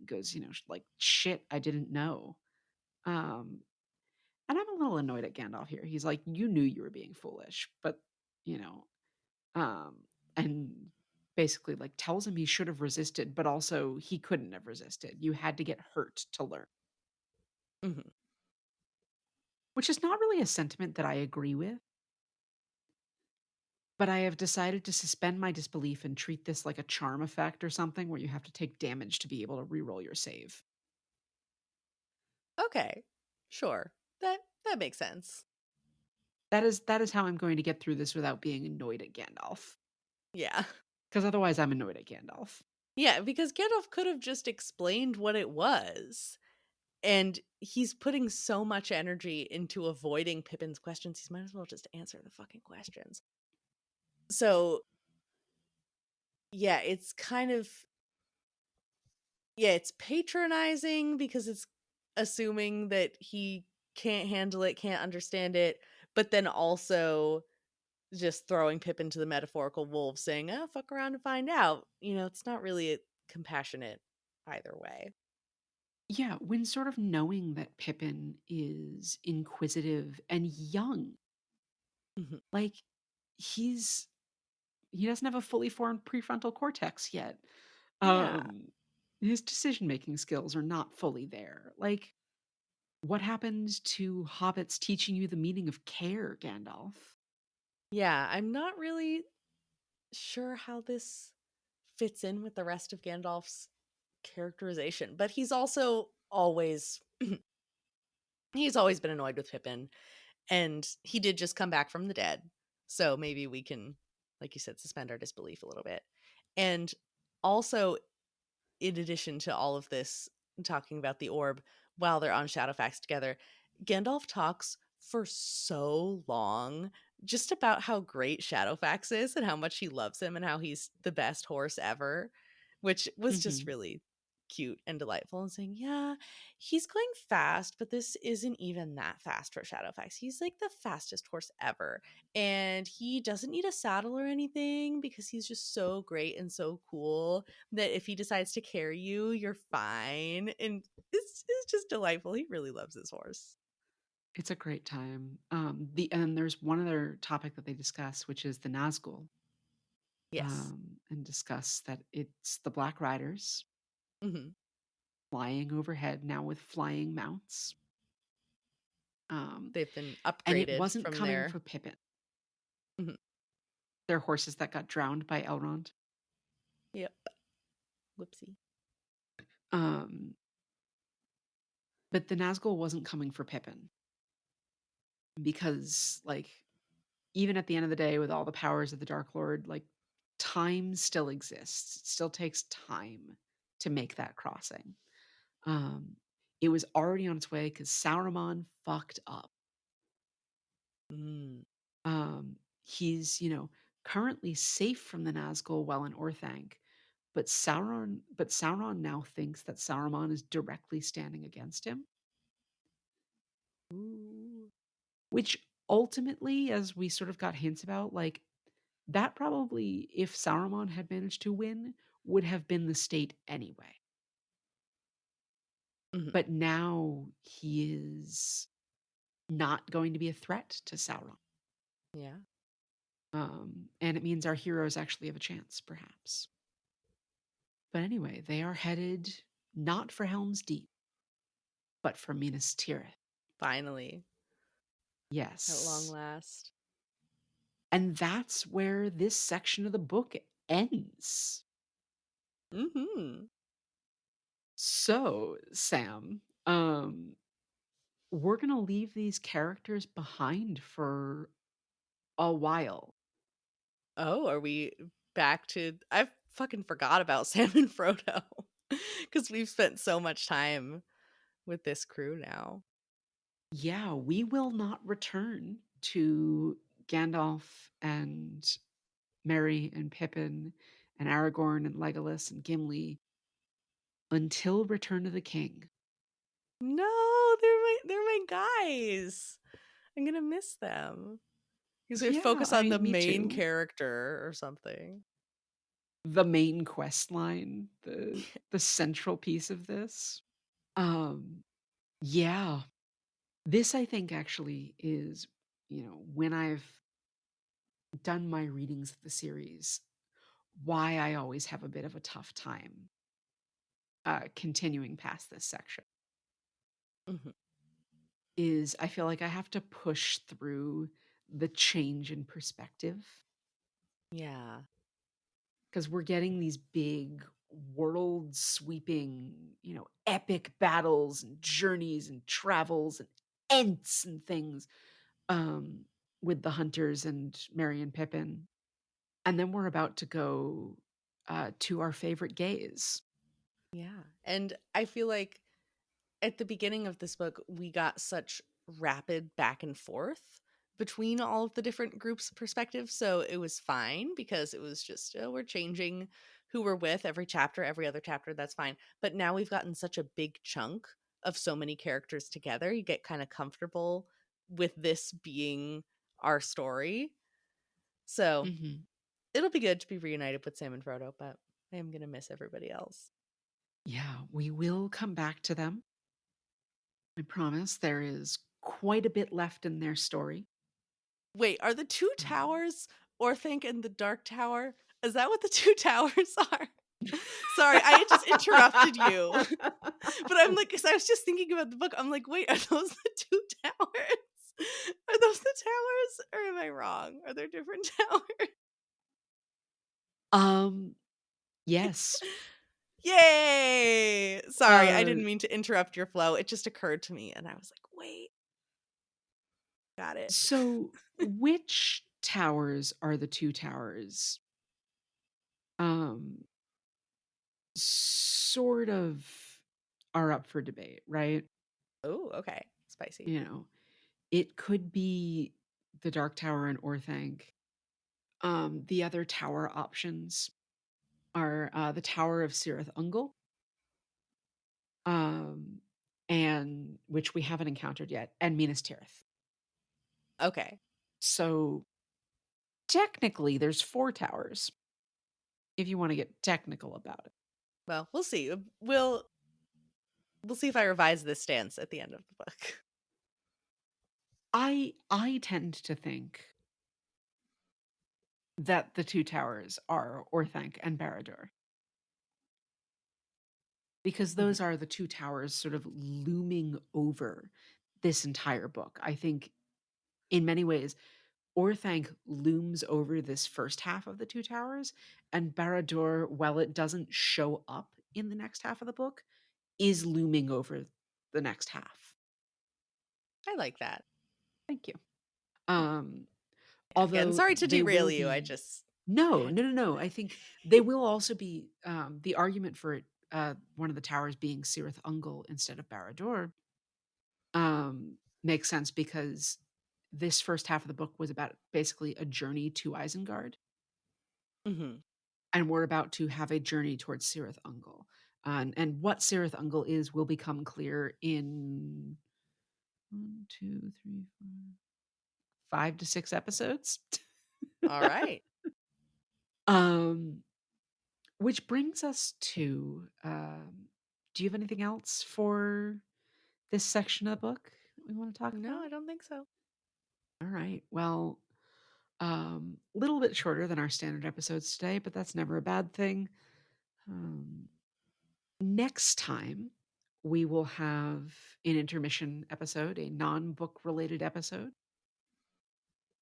Goes, like, shit, I didn't know. Um, and I'm a little annoyed at Gandalf here. He's like, you knew you were being foolish, but you know, um, and basically like tells him he should have resisted, but also he couldn't have resisted. You had to get hurt to learn, Mhm. which is not really a sentiment that I agree with. But I have decided to suspend my disbelief and treat this like a charm effect or something where you have to take damage to be able to reroll your save. Okay. Sure. That makes sense. That is how I'm going to get through this without being annoyed at Gandalf. Yeah. Because otherwise I'm annoyed at Gandalf. Yeah, because Gandalf could have just explained what it was And he's putting so much energy into avoiding Pippin's questions, he might as well just answer the fucking questions. So, yeah, it's kind of, yeah, it's patronizing because it's assuming that he can't handle it, can't understand it, but then also just throwing Pippin to the metaphorical wolves, saying, "Oh, fuck around and find out." It's not really compassionate either way. Yeah, when sort of knowing that Pippin is inquisitive and young, Mhm. like he's he doesn't have a fully formed prefrontal cortex yet. Yeah. Um his decision-making skills are not fully there. Like, what happened to hobbits teaching you the meaning of care, Gandalf? Yeah, I'm not really sure how this fits in with the rest of Gandalf's characterization, but he's always been annoyed with Pippin, and he did just come back from the dead. So maybe we can, like you said, suspend our disbelief a little bit. And also, in addition to all of this, talking about the orb while they're on Shadowfax together, Gandalf talks for so long just about how great Shadowfax is and how much he loves him and how he's the best horse ever, which was just Mhm. really cute and delightful. And saying, yeah, he's going fast, but this isn't even that fast for Shadowfax. He's like the fastest horse ever. And he doesn't need a saddle or anything because he's just so great and so cool that if he decides to carry you, you're fine. And it's just delightful. He really loves his horse. It's a great time. And there's one other topic that they discuss, which is the Nazgul, Yes. and discuss that it's the Black Riders Hmm. flying overhead now with flying mounts. Um, They've been and it upgraded wasn't from coming their. for Pippin. Mhm. They're horses that got drowned by Elrond. Yep. Whoopsie. Um, but the Nazgul wasn't coming for Pippin because, like, even at the end of the day, with all the powers of the Dark Lord, like, time still exists. It still takes time to make that crossing. Um, it was already on its way because Sauron fucked up. Mm. He's, currently safe from the Nazgul while in Orthanc, but Sauron now thinks that Saruman is directly standing against him, Ooh. which ultimately, as we sort of got hints about, like, that probably, if Saruman had managed to win, would have been the state anyway. Mhm. But now he is not going to be a threat to Sauron. Yeah. And it means our heroes actually have a chance, perhaps. But anyway, they are headed not for Helm's Deep, but for Minas Tirith. Finally, at long Yes. last. And that's where this section of the book ends. Hmm. So, Sam, we're going to leave these characters behind for a while. Oh, are we back to? I fucking forgot about Sam and Frodo because we've spent so much time with this crew now. Yeah, we will not return to Gandalf and Merry and Pippin and Aragorn and Legolas and Gimli until Return of the King. No, they're my guys. I'm gonna miss them. Because we Yeah, focus I on the mean, me main too. character or something. The main quest line, the central piece of this. Um, yeah. This I think actually is, when I've done my readings of the series, why I always have a bit of a tough time continuing past this section. Mhm. Is I feel like I have to push through the change in perspective Yeah. because we're getting these big world sweeping, epic battles and journeys and travels and ents and things, um, with the hunters and Merry and Pippin. And then we're about to go to our favorite gays. Yeah. And I feel like at the beginning of this book, we got such rapid back and forth between all of the different groups' perspectives. So it was fine because it was just, we're changing who we're with every chapter, every other chapter. That's fine. But now we've gotten such a big chunk of so many characters together. You get kind of comfortable with this being our story. So Mhm. it'll be good to be reunited with Sam and Frodo, but I am going to miss everybody else. Yeah, we will come back to them. I promise there is quite a bit left in their story. Wait, are the two Um, towers Orthanc and the Dark Tower? Is that what the two towers are? Sorry, I had just interrupted you. But I'm like, because I was just thinking about the book. I'm like, wait, are those the two towers? Are those the towers? Or am I wrong? Are there different towers? um, yes. Yay! Sorry, I Uh, didn't mean to interrupt your flow. It just occurred to me, and I was like, wait, got it. so which towers are the 2 towers? Um, sort of are up for debate, right? Oh, okay. Spicy. You know, it could be the Dark Tower and Orthanc. The other tower options are, the Tower of Cirith Ungol, um, and which we haven't encountered yet, and Minas Tirith. Okay. So, technically, there's 4 towers, if you wanna get technical about it. Well, we'll see. We'll see if I revise this stance at the end of the book. I tend to think that the 2 towers are Orthanc and Barad-dûr, because Mhm. those are the 2 towers sort of looming over this entire book. I think in many ways, Orthanc looms over this first half of the 2 towers, and Barad-dûr, while it doesn't show up in the next half of the book, is looming over the next half. I like that. Thank you. Um, Again, although sorry to they derail will you. I be just I no, had no, to. no, no. I think they will also be the argument for it, one of the towers being Cirith Ungol instead of Barad-dûr, makes sense because this first half of the book was about basically a journey to Isengard, Mhm. and we're about to have a journey towards Cirith Ungol. And what Cirith Ungol is will become clear in 1, 2, 3, 4, 5 to 6 episodes. All right. um, which brings us to do you have anything else for this section of the book that we want to talk No, about? I don't think so. All right. Well, a little bit shorter than our standard episodes today, but that's never a bad thing. Um, Next time, we will have an intermission episode, a non book related episode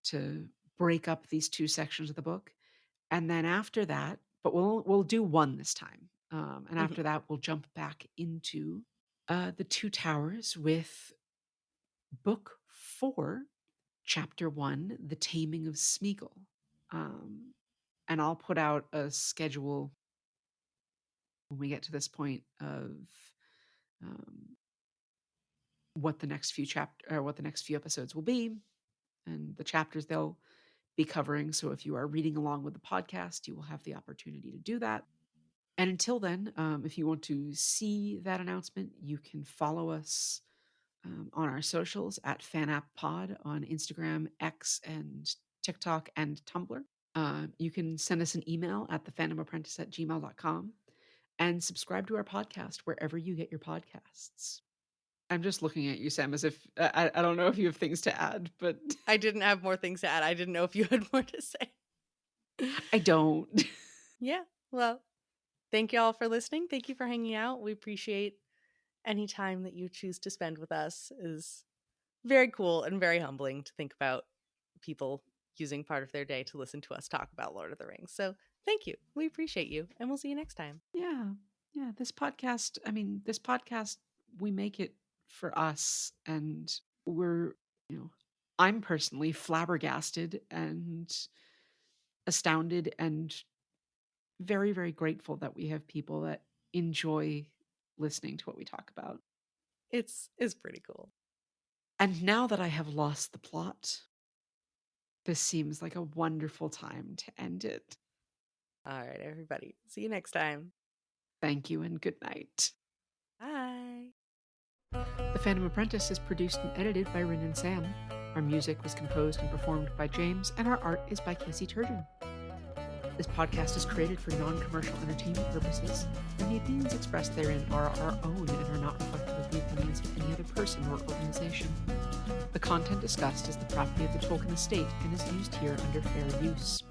to break up these 2 sections of the book. And then after that, but we'll do one this time. And Mhm. after that, we'll jump back into the 2 towers with book 4, chapter 1, The Taming of Smeagol. Um, and I'll put out a schedule when we get to this point of um, what the next few chapter or what the next few episodes will be and the chapters they'll be covering. So if you are reading along with the podcast, you will have the opportunity to do that. And until then, if you want to see that announcement, you can follow us on our socials at FanAppPod on Instagram, X, and TikTok and Tumblr. You can send us an email at thefandomapprentice at gmail.com and subscribe to our podcast wherever you get your podcasts. I'm just looking at you, Sam, as if I don't know if you have things to add, but I didn't have more things to add. I didn't know if you had more to say. I don't. Yeah. Well, thank you all for listening. Thank you for hanging out. We appreciate any time that you choose to spend with us is very cool and very humbling to think about people using part of their day to listen to us talk about Lord of the Rings. So, thank you. We appreciate you, and we'll see you next time. Yeah. Yeah. This podcast, we make it for us and we're, you know, I'm personally flabbergasted and astounded and very, very grateful that we have people that enjoy listening to what we talk about. It's pretty cool. And now that I have lost the plot, this seems like a wonderful time to end it. All right, everybody. See you next time. Thank you and good night. Bye. The Phantom Apprentice is produced and edited by Rin and Sam. Our music was composed and performed by James, and our art is by Casey Turgeon. This podcast is created for non-commercial entertainment purposes, and the opinions expressed therein are our own and are not reflective of the opinions of any other person or organization. The content discussed is the property of the Tolkien estate and is used here under fair use.